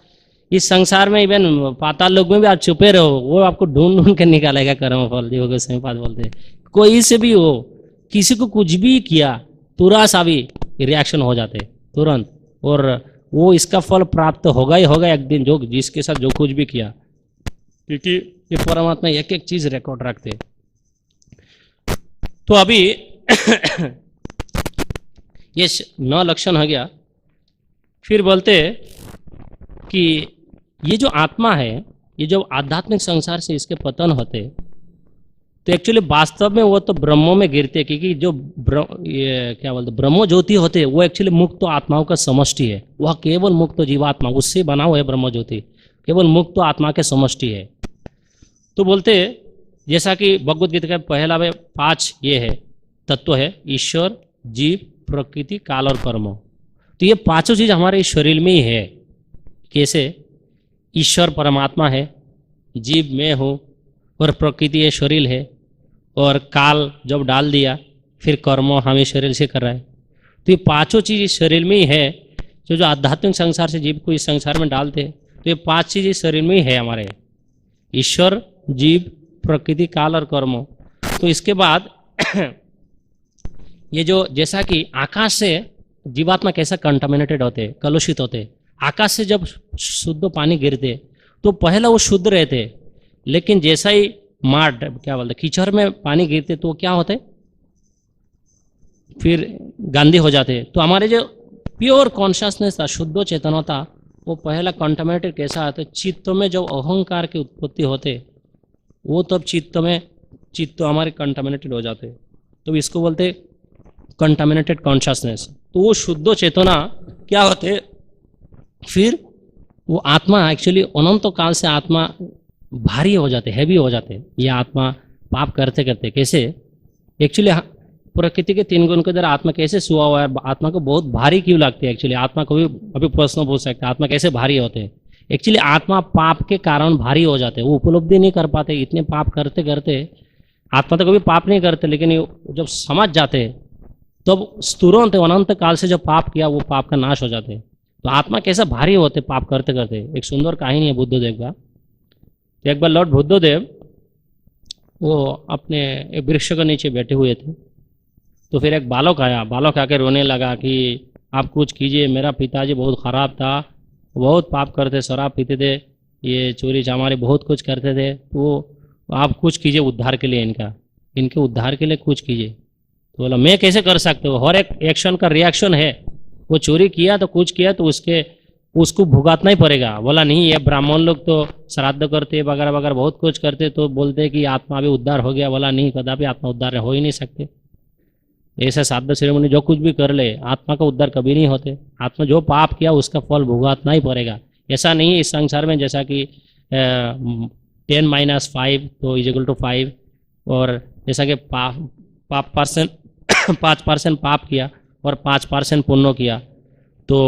इस संसार में इवन पाताल लोक में भी आप छुपे रहो, वो आपको ढूंढ ढूंढ के निकालेगा कर्मफल। जीव गोस्वामी पाद बोलते हैं कोई से भी हो, किसी को कुछ भी किया, तुरंत सा भी रिएक्शन हो जाते तुरंत, और वो इसका फल प्राप्त होगा ही होगा एक दिन, जो जिसके साथ जो कुछ भी किया, क्योंकि ये परमात्मा एक एक चीज रिकॉर्ड रखते। तो अभी ये 9 लक्षण हो गया। फिर बोलते कि ये जो आत्मा है, ये जो आध्यात्मिक संसार से इसके पतन होते, तो एक्चुअली वास्तव में वो तो ब्रह्मों में गिरते, क्योंकि जो ये क्या बोलते ब्रह्म ज्योति होते, वो एक्चुअली मुक्त आत्माओं का समष्टि है, वह केवल मुक्त जीवात्मा, उससे बना हुआ है ब्रह्म ज्योति, केवल मुक्त आत्मा के समष्टि है। तो बोलते जैसा कि भगवद गीता का पहला में 5 ये है तत्व है, ईश्वर, जीव, प्रकृति, काल और कर्म। तो ये पांचों चीज हमारे शरीर में ही है। कैसे? ईश्वर परमात्मा है, जीव मैं हूँ, और प्रकृति ये शरीर है, और काल जब डाल दिया फिर कर्म हमें शरीर से कर रहा है। तो ये पांचों चीज इस शरीर में ही है। जो आध्यात्मिक संसार से जीव को इस संसार में डालते, तो ये 5 चीज इस शरीर में ही है हमारे, ईश्वर, जीव, प्रकृति, काल और कर्म। तो इसके बाद ये जो जैसा कि आकाश से जीवात्मा कैसा कंटामिनेटेड होते, कलुषित होते, आकाश से जब शुद्ध पानी गिरते तो पहले वो शुद्ध रहते, लेकिन जैसा ही माट क्या बोलते कीचड़ में पानी गिरते तो क्या होते, फिर गंदे हो जाते। तो हमारे जो प्योर कॉन्शियसनेस था, शुद्ध चेतना था, वो पहला कंटामिनेटेड कैसा आता है, चित्त में जब अहंकार की उत्पत्ति होते, वो तब चित्त हमारे कंटामिनेटेड हो जाते। तो इसको बोलते कंटामिनेटेड कॉन्शियसनेस। तो वो शुद्ध चेतना क्या होते, फिर वो आत्मा एक्चुअली अनंत काल से आत्मा भारी हो जाते, हैवी हो जाते। ये आत्मा पाप करते करते कैसे, एक्चुअली प्रकृति के 3 गुण के द्वारा आत्मा कैसे सुआ हुआ है, आत्मा को बहुत भारी क्यों लगती है। एक्चुअली आत्मा को भी अभी प्रश्न पूछ सकते हैं, आत्मा कैसे भारी होते हैं। एक्चुअली आत्मा पाप के कारण भारी हो जाते, वो उपलब्धि नहीं कर पाते, इतने पाप करते करते आत्मा तो कभी पाप नहीं करते, लेकिन जब समझ जाते तब तुरंत अनंत काल से जो पाप किया वो पाप का नाश हो जाते। तो आत्मा कैसा भारी होते पाप करते करते। एक सुंदर कहानी है बुद्धदेव का। एक बार लॉर्ड बुद्धदेव वो अपने एक वृक्ष के नीचे बैठे हुए थे, तो फिर एक बालक आया, बालक आके रोने लगा कि आप कुछ कीजिए, मेरा पिताजी बहुत ख़राब था, बहुत पाप करते, शराब पीते थे, ये चोरी चामारी बहुत कुछ करते थे, तो आप कुछ कीजिए उद्धार के लिए, इनके उद्धार के लिए कुछ कीजिए। तो बोला मैं कैसे कर सकते हो, हर एक एक्शन का रिएक्शन है, वो चोरी किया तो कुछ किया तो उसको भुगतना ही पड़ेगा। बोला नहीं, ये ब्राह्मण लोग तो श्राद्ध करते वगैरह वगैरह बहुत कुछ करते, तो बोलते कि आत्मा भी उद्धार हो गया। बोला नहीं, कदापि आत्मा उद्धार हो ही नहीं सकते। ऐसे श्राद्ध सेरेमनी जो कुछ भी कर ले, आत्मा का उद्धार कभी नहीं होते। आत्मा जो पाप किया उसका फल भुगतना ही पड़ेगा। ऐसा नहीं इस संसार में जैसा कि 10 - 5 तो = 5, और जैसा कि 5% पाप किया और 5% पुण्य किया तो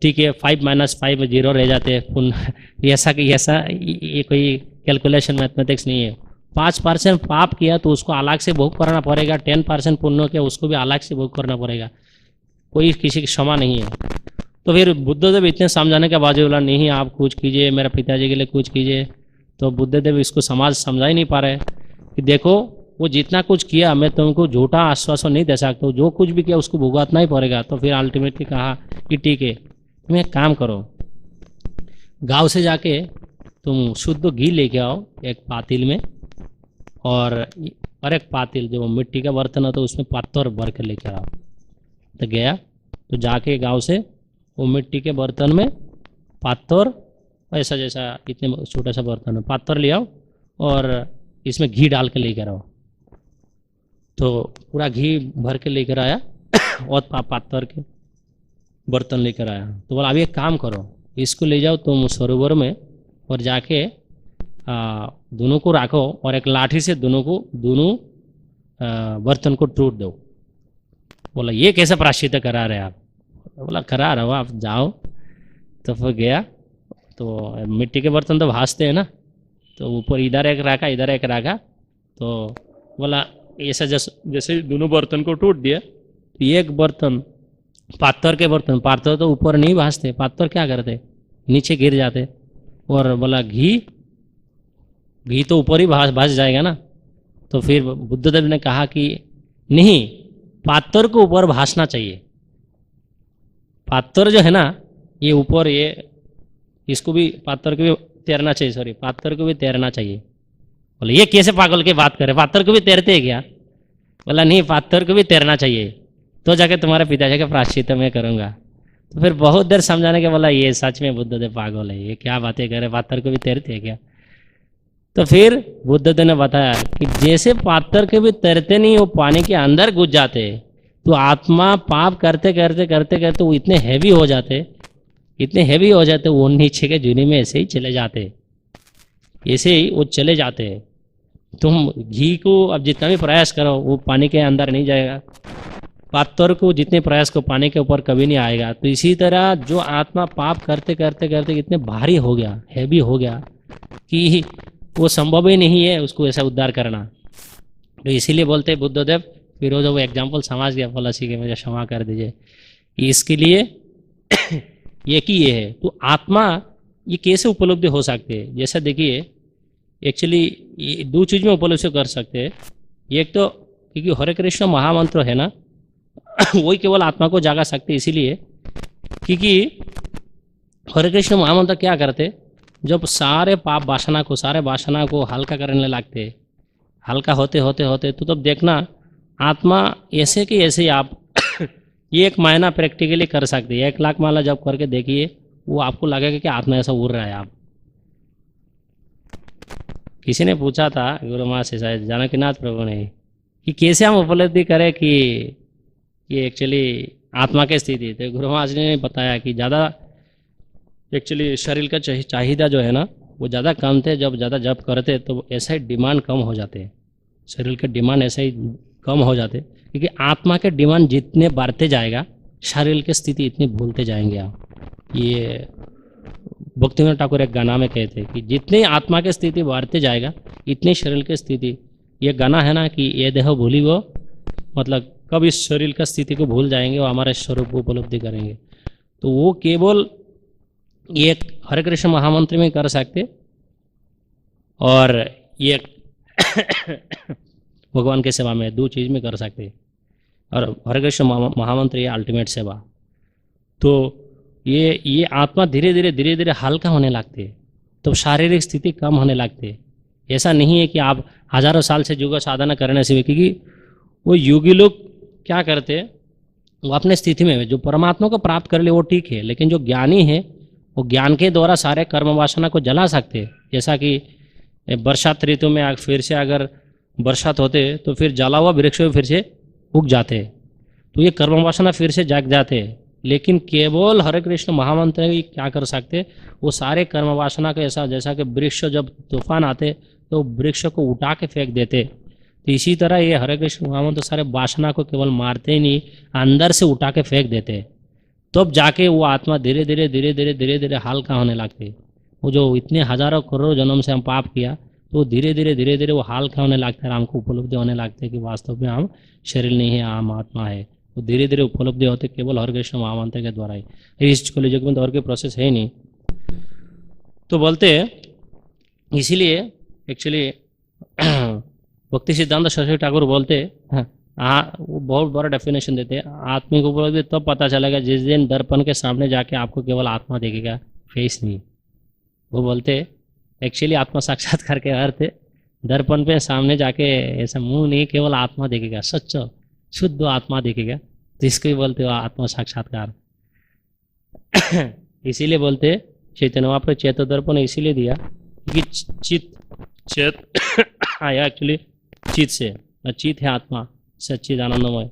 ठीक है, 5 - 5 0 रह जाते हैं पुण्य। ऐसा ये कोई कैलकुलेशन मैथमेटिक्स नहीं है। 5% पाप किया तो उसको अलग से भोग करना पड़ेगा, 10% पुण्य किया उसको भी अलग से भोग करना पड़ेगा, कोई किसी की क्षमा नहीं है। तो फिर बुद्धदेव इतने समझाने के बाद बोला नहीं, आप कुछ कीजिए, मेरे पिताजी के लिए कुछ कीजिए। तो बुद्धदेव इसको समझा ही नहीं पा रहे कि देखो वो जितना कुछ किया, मैं तुमको झूठा आश्वासन नहीं दे सकता, जो कुछ भी किया उसको भुगतना ही पड़ेगा। तो फिर अल्टीमेटली कहा कि ठीक है, तुम एक काम करो, गांव से जाके तुम शुद्ध घी लेके आओ एक पातिल में, और एक पातिल जो मिट्टी का बर्तन हो तो उसमें पत्थर भर के लेके आओ। तो गया, तो जाके गांव से वो मिट्टी के बर्तन में पत्थर, ऐसा जैसा इतने छोटा सा बर्तन में पत्थर ले आओ और इसमें घी डाल के लेकर आओ। तो पूरा घी भर के लेकर आया और पत्थर के बर्तन लेकर आया। तो बोला अब एक काम करो, इसको ले जाओ तुम सरोवर में और जाके दोनों को रखो और एक लाठी से दोनों बर्तन को टूट दो। बोला ये कैसे प्रायश्चित करा रहे आप? बोला करा रहा हो, आप जाओ। तो फिर गया, तो मिट्टी के बर्तन तो भासते हैं ना, तो ऊपर इधर एक रखा इधर एक रखा। तो बोला ऐसा जैसे दोनों बर्तन को टूट दिया, तो एक बर्तन पत्थर के बर्तन, पत्थर तो ऊपर नहीं भासते, पत्थर क्या करते नीचे गिर जाते। और बोला घी तो ऊपर ही भास जाएगा ना। तो फिर बुद्धदेव ने कहा कि नहीं, पत्थर को ऊपर भासना चाहिए। पत्थर जो है ना ये ऊपर, ये इसको भी पत्थर को भी तैरना चाहिए, सॉरी पत्थर को भी तैरना चाहिए। बोले ये कैसे पागल की बात करे, पत्थर को भी तैरते हैं क्या? बोला नहीं, पत्थर को भी तैरना चाहिए, तो जाके तुम्हारे पिताजी का प्रायश्चित मैं करूँगा। तो फिर बहुत देर समझाने के बोला ये सच में बुद्धदेव पागल है, ये क्या बातें करे, पत्थर को भी तैरते हैं क्या? तो फिर बुद्धदेव ने बताया कि जैसे पत्थर के भी तैरते नहीं, वो पानी के अंदर घुस जाते, तो आत्मा पाप करते करते करते करते वो इतने हैवी हो जाते वो नीचे के जूनी में ऐसे ही चले जाते, ऐसे ही वो चले जाते। तुम घी को अब जितना भी प्रयास करो वो पानी के अंदर नहीं जाएगा, पत्थर को जितने प्रयास को पानी के ऊपर कभी नहीं आएगा। तो इसी तरह जो आत्मा पाप करते करते करते इतने भारी हो गया, हैवी हो गया कि वो संभव ही नहीं है उसको ऐसा उद्धार करना। तो इसीलिए बोलते बुद्धदेव, फिर वो एग्जाम्पल समझ गया, बोला सी के मुझे क्षमा कर दीजिए। इसके लिए ये कि ये है, तो आत्मा ये कैसे उपलब्धि हो सकते हैं? जैसा देखिए एक्चुअली ये दो चीज़ में उपलब्धि कर सकते हैं। एक तो क्योंकि हरे कृष्ण महामंत्र है ना वही केवल आत्मा को जागा सकते, इसीलिए क्योंकि हरे कृष्ण महामंत्र क्या करते, जब सारे पाप वासना को हल्का करने लगते, हल्का होते होते होते तो तब देखना आत्मा ऐसे कि ऐसे आप ये 1 महीना प्रैक्टिकली कर सकते हैं। 1 लाख माला जब करके देखिए, वो आपको लगेगा कि आत्मा ऐसा उड़ रहा है। आप किसी ने पूछा था गुरु माँ से, शायद जानकीनाथ प्रभु ने, कि कैसे हम उपलब्धि करें कि ये एक्चुअली आत्मा की स्थिति। तो गुरु महाराज ने बताया कि ज़्यादा एक्चुअली शरीर का चाहिदा जो है ना वो ज़्यादा कम थे, जब ज़्यादा जप करते तो ऐसा ही डिमांड कम हो जाते, शरीर के डिमांड ऐसे ही कम हो जाते, क्योंकि आत्मा के डिमांड जितने बढ़ते जाएगा शरीर की स्थिति इतनी भूलते जाएंगे आप। ये भक्तिविनोद ठाकुर एक गाना में कहते हैं कि जितनी आत्मा की स्थिति बढ़ते जाएगा इतनी शरीर की स्थिति, ये गाना है ना कि ये देह भूली वो, मतलब कब इस शरीर का स्थिति को भूल जाएंगे और हमारे स्वरूप को उपलब्धि करेंगे। तो वो केवल ये हरे कृष्ण महामंत्र में कर सकते, और ये भगवान के सेवा में 2 चीज़ में कर सकते। और हरे कृष्ण महामंत्र ये अल्टीमेट सेवा। तो ये आत्मा धीरे धीरे हल्का होने लगते, तो शारीरिक स्थिति कम होने लगते। ऐसा नहीं है कि आप हजारों साल से योग साधना करने से, क्योंकि वो योगी लोग क्या करते हैं, वो अपने स्थिति में जो परमात्मा को प्राप्त कर ले वो ठीक है, लेकिन जो ज्ञानी है वो ज्ञान के द्वारा सारे कर्म वासना को जला सकते हैं। जैसा कि बरसात ऋतु में फिर से अगर बरसात होते तो फिर जला हुआ वृक्ष फिर से उग जाते, तो ये कर्म वासना फिर से जाग जाते। लेकिन केवल हरे कृष्ण महामंत्र ही क्या कर सकते, वो सारे कर्म वासना को ऐसा, जैसा कि वृक्ष जब तूफान आते तो वृक्ष को उठा के फेंक देते, तो इसी तरह ये हरे कृष्ण महामंत्र सारे वासना को केवल मारते ही नहीं, अंदर से उठा के फेंक देते। तब जाके वो आत्मा धीरे धीरे हल्का होने लगती। वो जो इतने हजारों करोड़ों जन्म से हम पाप किया, तो धीरे धीरे वो हल्का होने लगता है, हमको उपलब्धि होने लगता है कि वास्तव में हम शरीर नहीं है, हम आत्मा है। वो धीरे धीरे उपलब्धि होते केवल हरे कृष्ण महामंत्र के द्वारा ही। इस कलियुग में तो और कोई प्रोसेस है ही नहीं। तो बोलते इसीलिए एक्चुअली भक्ति सिद्धांत सरस्वती ठाकुर बोलते वो बहुत बड़ा डेफिनेशन देते हैं, आत्मिक उपलब्धि तब पता चलेगा जिस दिन दर्पण के सामने जाके आपको केवल आत्मा देखेगा, फेस नहीं। वो बोलते एक्चुअली आत्मा साक्षात्कार के अर्थ दर्पण पे सामने जाके ऐसा मुंह नहीं, केवल आत्मा देखेगा, सच्चा शुद्ध आत्मा देखेगा, तो इसको ही बोलते हो आत्मा साक्षात्कार। इसीलिए बोलते चैतन्य वहाँ पर चेतो दर्पण इसीलिए दिया कि चेत आया एक्चुअली चित से, और चित है आत्मा सच्चिद आनंदमय।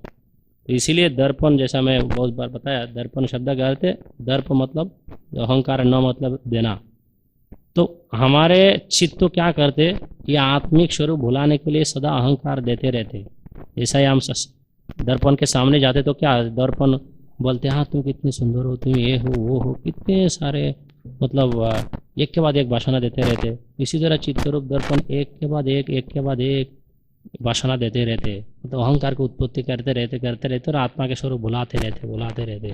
तो इसीलिए दर्पण, जैसा मैं बहुत बार बताया, दर्पण शब्द का अर्थ है दर्प मतलब अहंकार, न मतलब देना। तो हमारे चित्त तो क्या करते, ये आत्मिक स्वरूप भुलाने के लिए सदा अहंकार देते रहते। जैसा ही हम दर्पण के सामने जाते तो क्या दर्पण बोलते, हाँ तुम कितने सुंदर हो, तुम ये हो वो हो, कितने सारे मतलब एक के बाद एक भाषण देते रहते। इसी तरह चित्तरूप दर्पण एक के बाद एक भाषण देते रहते, मतलब अहंकार की उत्पत्ति करते रहते और आत्मा के स्वरूप भुलाते रहते।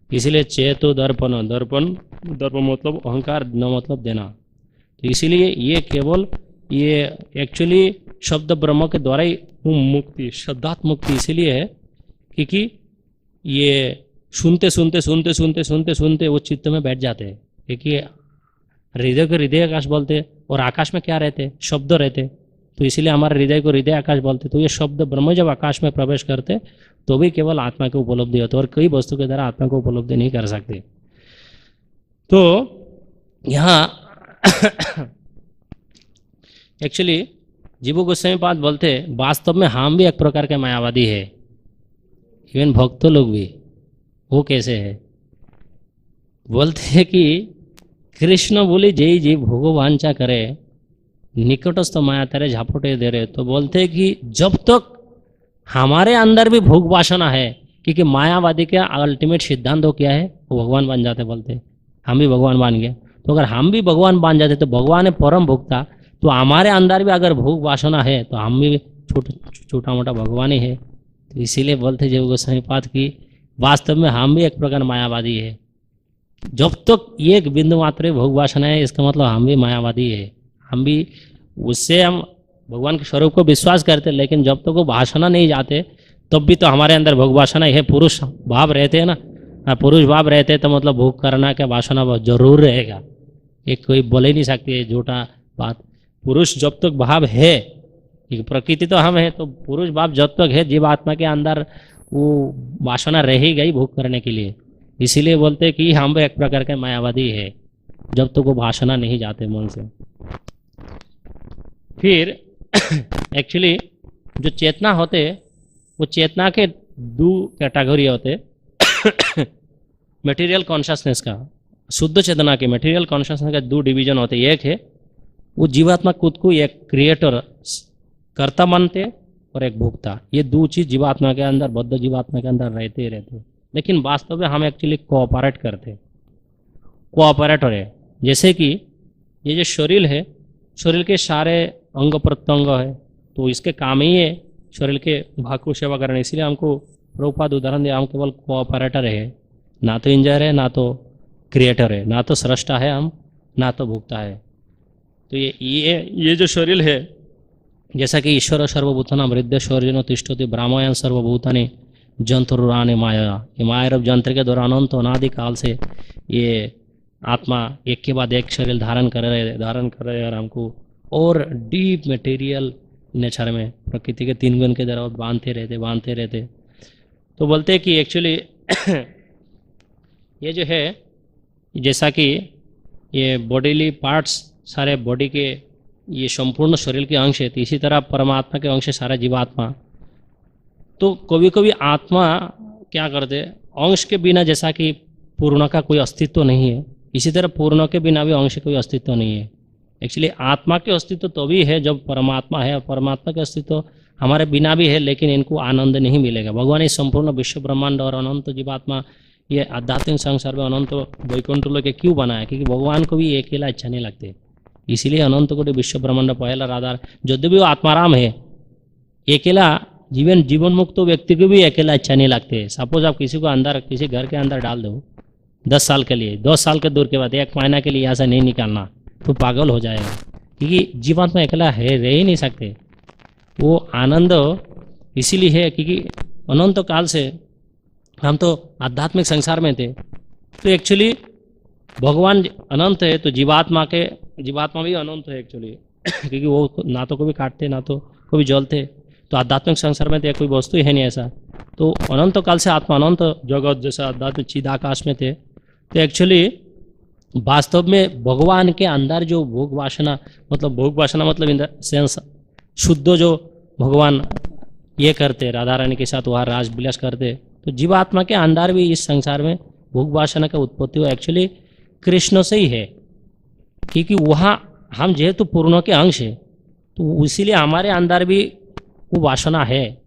इसीलिए चेतो दर्पण, दर्पण मतलब अहंकार, न मतलब देना। तो इसीलिए ये केवल ये एक्चुअली शब्द ब्रह्म के द्वारा ही मुक्ति, शब्दात्म मुक्ति इसीलिए है क्योंकि ये सुनते वो चित्त में बैठ जाते हैं। क्योंकि हृदय को हृदय आकाश बोलते, और आकाश में क्या रहते, शब्द रहते। तो इसीलिए हमारे हृदय को हृदय आकाश बोलते। तो ये शब्द ब्रह्म जब आकाश में प्रवेश करते तो भी केवल आत्मा की उपलब्धि होती है, और कई वस्तु के द्वारा आत्मा को उपलब्धि नहीं कर सकते। तो यहाँ एक्चुअली जीव गोस्वामी पाद बोलते वास्तव में हम भी एक प्रकार के मायावादी है, इवन भक्त लोग भी। वो कैसे है, बोलते हैं कि कृष्ण बोली जय जय भोगो वांछा करे, निकटस्थ माया तेरे झापटे दे रहे। तो बोलते हैं कि जब तक हमारे अंदर भी भोग वासना है, क्योंकि मायावादी का अल्टीमेट सिद्धांत हो क्या है, वो भगवान बन जाते। बोलते हम भी भगवान बन गए, तो अगर हम भी भगवान बन जाते तो भगवान है परम भोक्ता, तो हमारे अंदर भी अगर भोग वासना है तो हम भी छोटा मोटा भगवान ही है। तो इसीलिए बोलते जीव गोस्वामी पाद की वास्तव में हम भी एक प्रकार मायावादी है। जब तक एक बिंदु मात्र भोग वासना है, इसका मतलब हम भी मायावादी है। हम भी उससे हम भगवान के स्वरूप को विश्वास करते, लेकिन जब तक वो वासना नहीं जाते तब भी तो हमारे अंदर भोग वासना है। पुरुष भाव रहते हैं ना, पुरुष भाव रहते तो मतलब भोग करना क्या वासना जरूर रहेगा। ये कोई बोले ही नहीं सकती है झूठा बात। पुरुष जब तक भाव है, प्रकृति तो हम है, तो पुरुष भाव जब तक है जीवात्मा के अंदर वो वासना रह ही गई भोग करने के लिए। इसीलिए बोलते हैं कि हम एक प्रकार के मायावादी है, जब तक वो वासना नहीं जाते मन से। फिर एक्चुअली जो चेतना होते, वो चेतना के दो कैटेगरी होते। मटेरियल कॉन्शसनेस का, शुद्ध चेतना के मटेरियल कॉन्शसनेस का दो डिवीजन होते। एक है वो जीवात्मा खुद को एक क्रिएटर कर्ता मानते, और एक भोक्ता। ये दो चीज जीवात्मा के अंदर, बद्ध जीवात्मा के अंदर रहते ही रहते। लेकिन वास्तव में हम एक्चुअली कोऑपरेट करते, कोऑपरेटर है। जैसे कि ये जो शरीर है, शरीर के सारे अंग प्रत्यंग है, तो इसके काम ही है शरीर के भाग को सेवा करना। इसलिए हमको प्रभुपाद उदाहरण दिया, हम केवल कोऑपरेटर है, ना तो इंजर है, ना तो क्रिएटर है, ना तो सृष्टा है हम, ना तो भोक्ता है। तो ये जो शरीर है, जैसा कि ईश्वर सर्वभूतानां हृदय शौर्यनो तिष्ठति ब्राह्मण सर्वभूतानि जंतुरानि माया, ये माया रूप जंत्र के द्वारा अनंत अनादि काल से ये आत्मा एक के बाद एक शरीर धारण कर रहे और हमको और डीप मटेरियल नेचर में प्रकृति के तीन गुण के द्वारा बांधते रहते। तो बोलते हैं कि एक्चुअली ये जो है, जैसा कि ये बॉडीली पार्ट्स सारे बॉडी के ये संपूर्ण शरीर के अंश है, तो इसी तरह परमात्मा के अंश है सारा जीवात्मा। तो कभी कभी आत्मा क्या करते, अंश के बिना, जैसा कि पूर्ण का कोई अस्तित्व नहीं है, इसी तरह पूर्ण के बिना भी अंश कोई अस्तित्व नहीं है। एक्चुअली आत्मा के अस्तित्व तो भी है जब परमात्मा है, और परमात्मा के अस्तित्व हमारे बिना भी है, लेकिन इनको आनंद नहीं मिलेगा। भगवान इस संपूर्ण विश्व ब्रह्मांड और अनंत जीवात्मा, ये आध्यात्मिक संसार में अनंत वैकुंठ लोक क्यों बनाया, क्योंकि भगवान को भी अकेला अच्छा नहीं लगते। इसीलिए अनंत कोटि विश्व ब्रह्मांड पहला आधार, यद्यपि वो आत्माराम है, अकेला जीवन मुक्त व्यक्ति को भी अकेला अच्छा नहीं लगते। सपोज आप किसी को अंदर, किसी घर के अंदर डाल दो 10 साल के लिए, 2 साल के दूर के बाद 1 महीना के लिए यहाँ से नहीं निकालना, तो पागल हो जाएगा, क्योंकि जीवात्मा अकेला है, रह ही नहीं सकते। वो आनंद इसीलिए है क्योंकि अनंत काल से हम तो आध्यात्मिक संसार में थे। तो एक्चुअली भगवान अनंत है तो जीवात्मा भी अनंत है एक्चुअली क्योंकि वो ना तो कभी काटते ना तो कभी जलते। तो आध्यात्मिक संसार में तो कोई वस्तु ही है नहीं ऐसा। तो अनंत काल से आत्मा अनंत जगत जैसे आध्यात्मिक चिदाकाश में थे। तो एक्चुअली वास्तव में भगवान के अंदर जो भोग वासना मतलब इन द सेंस शुद्ध जो भगवान ये करते राधा रानी के साथ वहाँ राज विलास करते, तो जीवात्मा के अंदर भी इस संसार में भोग वासना का उत्पत्ति हुआ एक्चुअली कृष्ण से ही है। क्योंकि वहाँ हम जेहेतु पूर्णों के अंश है तो इसीलिए हमारे अंदर भी वो वासना है,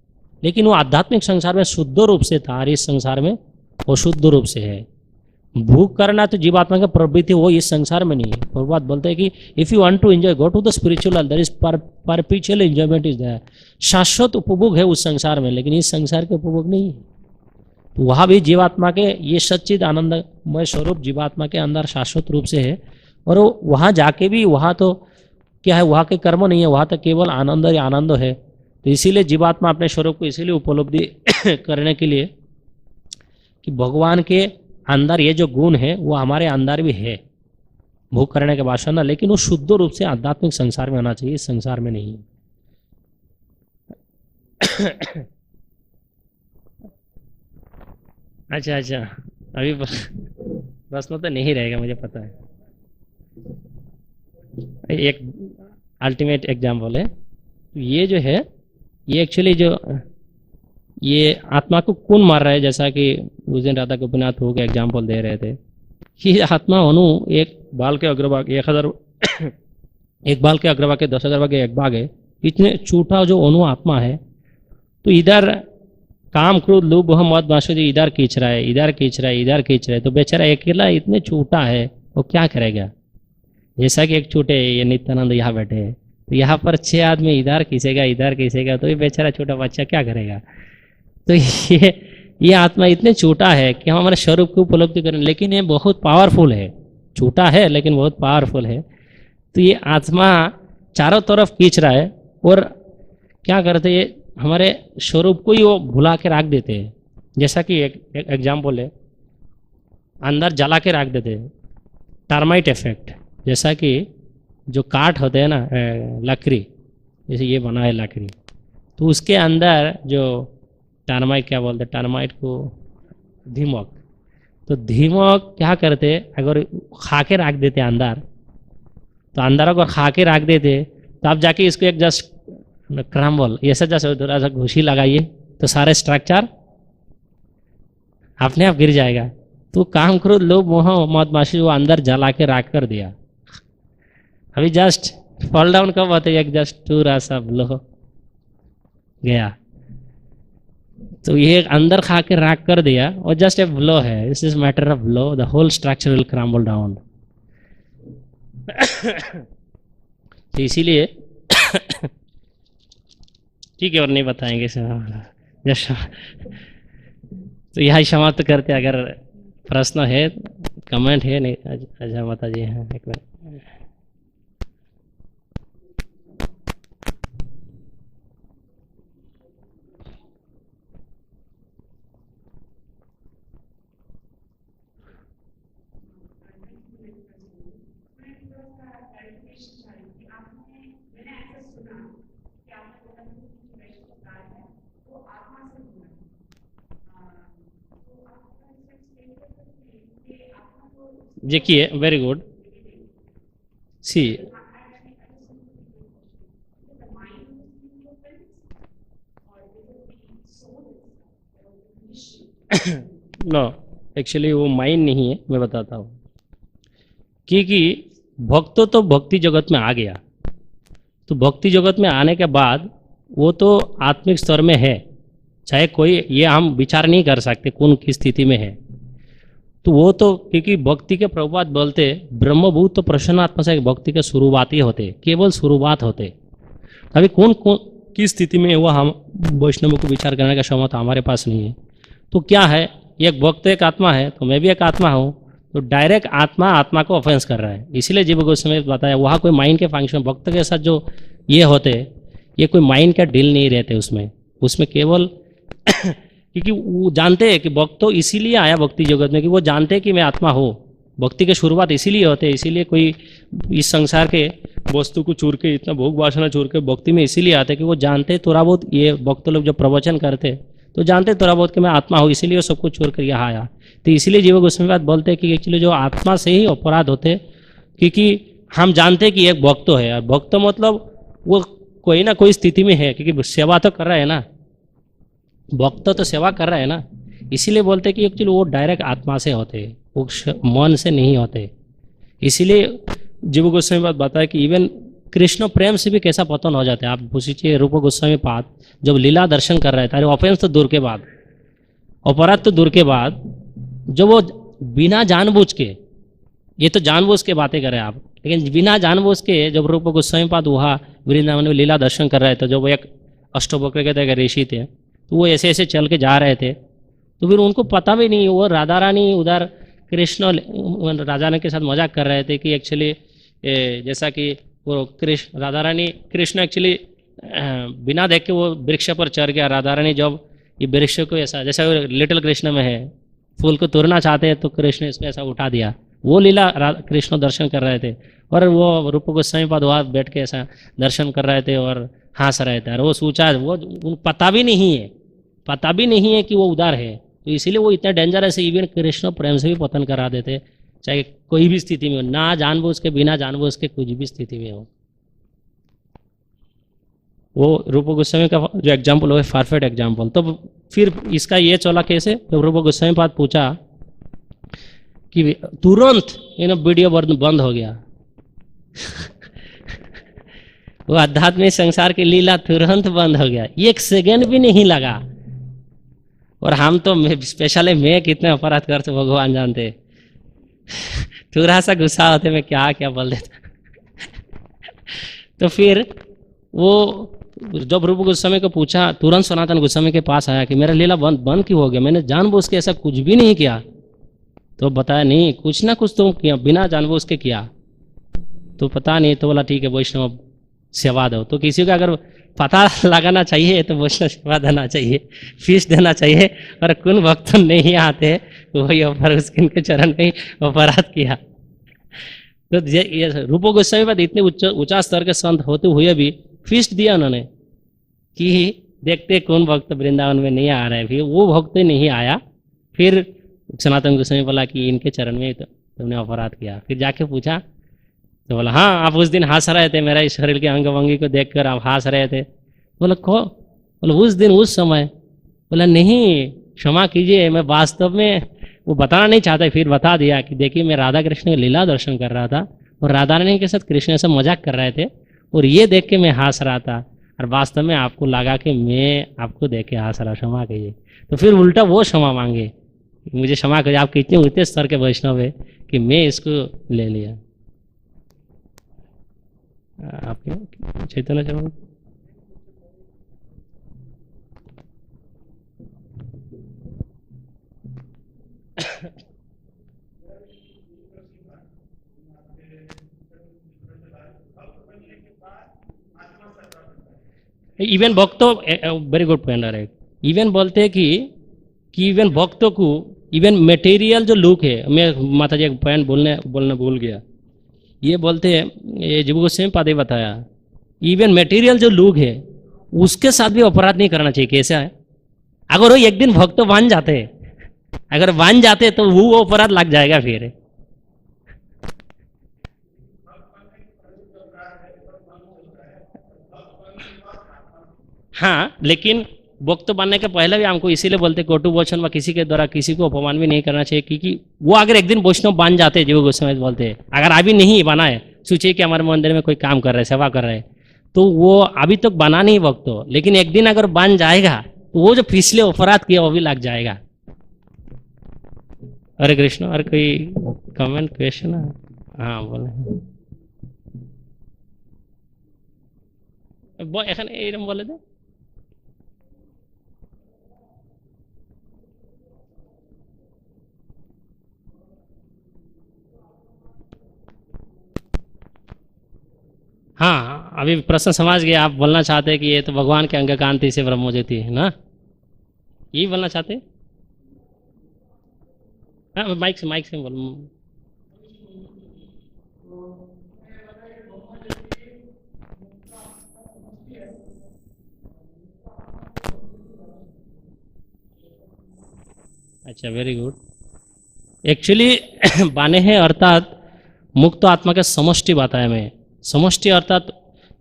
लेकिन वो आध्यात्मिक संसार में शुद्ध रूप से था और इस संसार में वो शुद्ध रूप से है। भूख करना तो जीवात्मा का प्रवृत्ति वो इस संसार में नहीं है। प्रभुपाद बोलते हैं कि if you want to enjoy go to the spiritual, there is perpetual enjoyment is there. शाश्वत उपभोग है उस संसार में, लेकिन इस संसार के उपभोग नहीं है। तो वहाँ भी जीवात्मा के ये सच्चिद आनंदमय स्वरूप जीवात्मा के अंदर शाश्वत रूप से है। और वहाँ जाके भी वहाँ तो क्या है, वहाँ के कर्म नहीं है, वहाँ तो केवल आनंद ही आनंद है। तो इसीलिए जीवात्मा अपने स्वरूप को इसीलिए उपलब्धि करने के लिए कि भगवान के अंदर ये जो गुण है वो हमारे अंदर भी है, भोग करने के वासना, लेकिन वो शुद्ध रूप से आध्यात्मिक संसार में होना चाहिए, इस संसार में नहीं। अच्छा अभी प्रश्न तो नहीं रहेगा मुझे पता है। एक अल्टीमेट एग्जाम्पल है, ये जो है ये एक्चुअली जो ये आत्मा को कौन मार रहा है, जैसा कि उस दिन राधा गोपीनाथ हो के एग्जाम्पल दे रहे थे कि आत्मा अणु एक बाल के अग्रभाग 1000 एक बाल के अग्रभाग के 10,000 भाग एक भाग है, इतने छोटा जो अणु आत्मा है। तो इधर काम क्रोध लोभ मोह मद मात्सर्य इधर खींच रहा है, इधर खींच रहा है, इधर खींच रहा है, तो बेचारा अकेला इतने छोटा है वो क्या करेगा। जैसा कि एक छोटे ये नित्यानंद यहाँ बैठे हैं, तो यहाँ पर 6 आदमी इधर खींचेगा तो ये बेचारा छोटा बच्चा क्या करेगा। तो ये आत्मा इतने छोटा है कि हम हमारे स्वरूप को उपलब्धि करें, लेकिन ये बहुत पावरफुल है। छोटा है लेकिन बहुत पावरफुल है। तो ये आत्मा चारों तरफ खींच रहा है और क्या करते हैं, हमारे स्वरूप को ही वो भुला के रख देते हैं। जैसा कि एक एग्जाम्पल है, अंदर जला के रख देते हैं, टर्माइट इफेक्ट। जैसा कि जो काठ होते हैं ना, लकड़ी, जैसे ये बना है लकड़ी, तो उसके अंदर जो टर्माइट क्या बोलते हैं, टर्माइट को दीमक, तो दीमक क्या करते, अगर खा के रख देते अंदर, तो अंदर अगर खा के रख देते तो आप जाके इसको एक जस्ट क्रम्बल ऐसा जैसे थोड़ा सा घुसी लगाइए तो सारे स्ट्रक्चर अपने आप गिर जाएगा। तो काम क्रोध लोभ मोह मद मात्सर्य वो अंदर जला के रख कर दिया। अभी जस्ट फॉल डाउन कब होते, एक जस्ट पूरा सा ब्लो गया, तो ये अंदर खा के रख कर दिया और जस्ट ए ब्लो है, this is matter of blow, the whole structure will crumble down. तो इसीलिए ठीक है और नहीं बताएंगे जैसा। तो यही समाप्त करते, अगर प्रश्न है कमेंट है नहीं। अच्छा माता जी हैं एक मिनट। देखिए वेरी गुड, सी नो एक्चुअली वो माइंड नहीं है, मैं बताता हूँ। क्योंकि भक्त तो भक्ति जगत में आ गया, तो भक्ति जगत में आने के बाद वो तो आत्मिक स्तर में है, चाहे कोई ये हम विचार नहीं कर सकते कौन किस स्थिति में है। तो वो तो क्योंकि भक्ति के प्रभुपाद बोलते ब्रह्मभूत तो प्रसन्नात्मा से भक्ति के शुरुआती होते, केवल शुरुआत होते। अभी कौन कौन किस स्थिति में हुआ हम वैष्णव को विचार करने का क्षमता हमारे पास नहीं है। तो क्या है, एक भक्त एक आत्मा है, तो मैं भी एक आत्मा हूँ, तो डायरेक्ट आत्मा को ऑफेंस कर रहा है। इसीलिए जीव गोस्वामी बताया वहाँ कोई माइंड के फंक्शन भक्त के साथ जो ये होते, ये कोई माइंड का डील नहीं रहते उसमें केवल क्योंकि वो जानते हैं कि भक्त तो इसीलिए आया भक्ति जगत में कि वो जानते हैं कि मैं आत्मा हूँ, भक्ति की शुरुआत इसीलिए होते है, इसीलिए कोई इस संसार के वस्तु को चूर के, इतना भोग वासना चूर के भक्ति में इसीलिए आते कि वो जानते थोड़ा बहुत, ये भक्त लोग जब प्रवचन करते तो जानते थोड़ा बहुत कि मैं आत्मा हूँ, इसीलिए वो सब कुछ छोड़ कर यहाँ आया। तो इसीलिए जीव गोस्वामी बात बोलते हैं कि एक्चुअली जो आत्मा से ही अपराध होते, क्योंकि हम जानते हैं कि एक भक्त तो है, और भक्त मतलब वो कोई ना कोई स्थिति में है, क्योंकि सेवा तो कर रहा है ना, भक्त तो सेवा कर रहा है ना, इसीलिए बोलते हैं कि एक्चुअली वो डायरेक्ट आत्मा से होते, वो मन से नहीं होते। इसीलिए जीव गोस्वामी बात बताया कि इवन कृष्ण प्रेम से भी कैसा पतन हो जाता है। आप पूछिए रूप गोस्वामी पाद जब लीला दर्शन कर रहे थे, अरे ऑफेंस तो दूर के बाद, अपराध तो दूर के बाद, जब वो बिना जानबूझ के, ये तो जानबूझ के बातें करें आप, लेकिन बिना जानबूझ के जब रूप गोस्वामी पाद वहाँ वृंदावन में लीला दर्शन कर रहे थे, जब वो एक अष्टवक्र के एक ऋषि थे, तो वो ऐसे ऐसे चल के जा रहे थे, तो फिर उनको पता भी नहीं, वो राधा रानी उधर कृष्ण राजा रानी के साथ मजाक कर रहे थे कि एक्चुअली जैसा कि वो कृष्ण राधा रानी कृष्ण एक्चुअली बिना देख के वो वृक्ष पर चढ़ गया, राधा रानी जब ये वृक्ष को ऐसा, जैसा लिटिल कृष्ण में है, फूल को तोड़ना चाहते हैं तो कृष्ण इसको ऐसा उठा दिया, वो लीला कृष्ण दर्शन कर रहे थे, और वो रूप गोस्वामी पाद वहाँ बैठ के ऐसा दर्शन कर रहे थे और हंस रहे थे, और वो सोचा, वो पता भी नहीं है, पता भी नहीं है कि वो उधर है, तो इसीलिए वो इतना डेंजरस है। इवन कृष्ण प्रेम से भी पतन करा देते, चाहे कोई भी स्थिति में हो, ना जानबूझ के, बिना जानबूझ के, कुछ भी स्थिति में हो। वो रूप गोस्वामी का जो एग्जाम्पल है परफेक्ट एग्जाम्पल। तो फिर इसका ये चला कैसे, तो रूप गोस्वामी पाद पूछा कि तुरंत वीडियो बंद हो गया वो आध्यात्मिक संसार की लीला तुरंत बंद हो गया, एक सेकंड भी नहीं लगा। और हम तो स्पेशली मैं कितने अपराध करते भगवान जानते, थोड़ा सा गुस्सा होते मैं क्या क्या बोल देता तो फिर वो जब रूप गोस्वामी को पूछा, तुरंत सनातन गोस्वामी के पास आया कि मेरा लीला बंद क्यों हो गया, मैंने जानबूझ के ऐसा कुछ भी नहीं किया। तो बताया नहीं, कुछ ना कुछ तुम किया, बिना जानबूझ के किया। तो पता नहीं, तो बोला ठीक है वैष्णव सेवा दो। तो किसी का अगर पता लगाना चाहिए तो वैष्णव सेवा देना चाहिए, फीस देना चाहिए, और कौन भक्त नहीं आते वही अपर उसके इनके चरण में अपराध किया। तो ये रूप गोस्वामी बाद इतने ऊंचा स्तर के संत होते हुए भी फीस दिया उन्होंने कि देखते कौन भक्त वृंदावन में नहीं आ रहा है, फिर वो भक्त नहीं आया। फिर सनातन गोस्वामी बोला कि इनके चरण में तो तुमने अपराध किया। फिर जाके पूछा तो बोला हाँ आप उस दिन हंस रहे थे, मेरा इस शरीर के अंग भंगी को देखकर आप हंस रहे थे। बोला को, बोला उस दिन उस समय, बोला नहीं क्षमा कीजिए, मैं वास्तव में वो बताना नहीं चाहता। फिर बता दिया कि देखिए मैं राधा कृष्ण का लीला दर्शन कर रहा था और राधा रानी के साथ कृष्ण से मजाक कर रहे थे और ये देख के मैं हंस रहा था, और वास्तव में आपको लगा कि मैं आपको देख के हंस रहा, क्षमा कीजिए। तो फिर उल्टा वो क्षमा मांगे, मुझे क्षमा करिए, आप कितने ऊंचे स्तर के वैष्णव है कि मैं इसको ले लिया। आपके चैतन्य चरण इवन भक्तों, वेरी गुड पॉइंट है, इवन बोलते हैं कि इवन भक्तों को इवन मटेरियल जो लुक है, मैं माता जी एक पॉइंट बोलना भूल गया, ये बोलते हैं, ये जीव गोस्वामी पाद बताया, इवन मटेरियल जो लुक है उसके साथ भी अपराध नहीं करना चाहिए। कैसा है, अगर वो एक दिन भक्त बन जाते, अगर बन जाते तो वो अपराध लग जाएगा फिर। हाँ लेकिन भक्त बनने के पहले भी हमको इसीलिए बोलते कटु वचन व किसी के द्वारा किसी को अपमान भी नहीं करना चाहिए, क्योंकि वो अगर एक दिन वैष्णव बन जाते, जीव गोस्वामी बोलते हैं, अगर अभी नहीं बना है, सोचिए कि हमारे मंदिर में कोई काम कर रहे हैं, सेवा कर रहे हैं, तो वो अभी तक बना नहीं भक्त, लेकिन एक दिन अगर बन जाएगा तो वो जो पिछले अपराध किया वो भी लग जाएगा। हरे कृष्ण। और कोई कमेंट क्वेश्चन? हाँ बोले এখানে এইরকম বলে দে। हाँ अभी प्रश्न समझ गए, आप बोलना चाहते हैं कि ये तो भगवान के अंग कांति से ब्रह्म ज्योति है ना, यही बोलना चाहते हैं? हाँ माइक से बोल। अच्छा, वेरी गुड। एक्चुअली बाने हैं अर्थात मुक्त आत्मा के समष्टि बताया मैं। समष्टि अर्थात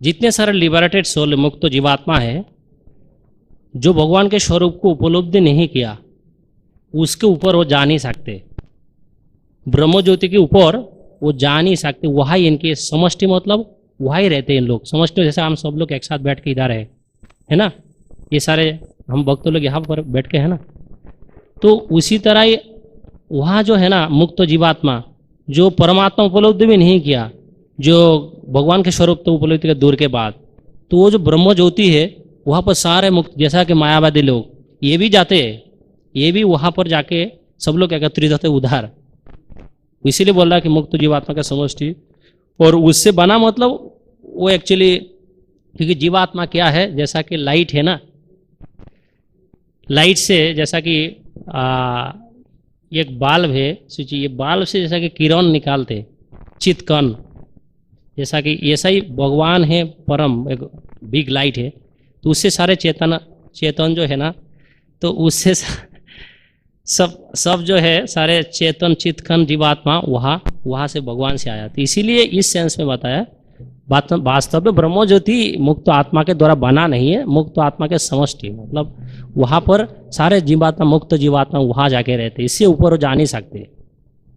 जितने सारे लिबरेटेड सोल मुक्त जीवात्मा है जो भगवान के स्वरूप को उपलब्धि नहीं किया, उसके ऊपर वो जा नहीं सकते। ब्रह्म ज्योति के ऊपर वो जा नहीं सकते। वहाँ ही इनकी समष्टि, मतलब वहाँ ही रहते हैं इन लोग। समष्टि जैसे हम सब लोग एक साथ बैठ के इधर है ना, ये सारे हम भक्त लोग यहाँ पर बैठ के है ना, तो उसी तरह ही वहाँ जो है ना मुक्त जीवात्मा जो परमात्मा उपलब्धि भी नहीं किया, जो भगवान के स्वरूप तो उपलब्धि के दूर के बाद, तो वो जो ब्रह्म ज्योति है वहाँ पर सारे मुक्त, जैसा कि मायावादी लोग ये भी जाते हैं, ये भी वहाँ पर जाके सब लोग एकत्रित होते उधार। इसीलिए बोल रहा कि मुक्त जीवात्मा का समष्टि, और उससे बना मतलब वो एक्चुअली, क्योंकि जीवात्मा क्या है, जैसा कि लाइट है ना, लाइट से जैसा कि एक बाल्ब है, सोचिए ये बाल्ब से जैसा कि किरण निकालते चितकन, जैसा कि ऐसा ही भगवान है परम, एक बिग लाइट है, तो उससे सारे चेतन जो है ना, तो उससे सब जो है सारे चेतन चितकन जीवात्मा वहाँ से भगवान से आया। तो इसीलिए इस सेंस में बताया वास्तव में ब्रह्म ज्योति मुक्त आत्मा के द्वारा बना नहीं है, मुक्त आत्मा के समष्टि, मतलब वहाँ पर सारे जीवात्मा मुक्त जीवात्मा वहाँ जाके रहते, इससे ऊपर वो जा नहीं सकते।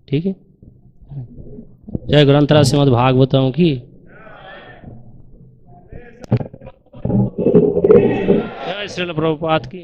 ठीक है। जय ग्रंथराज श्रीमद् भागवतम की जय, श्रील प्रभुपाद की।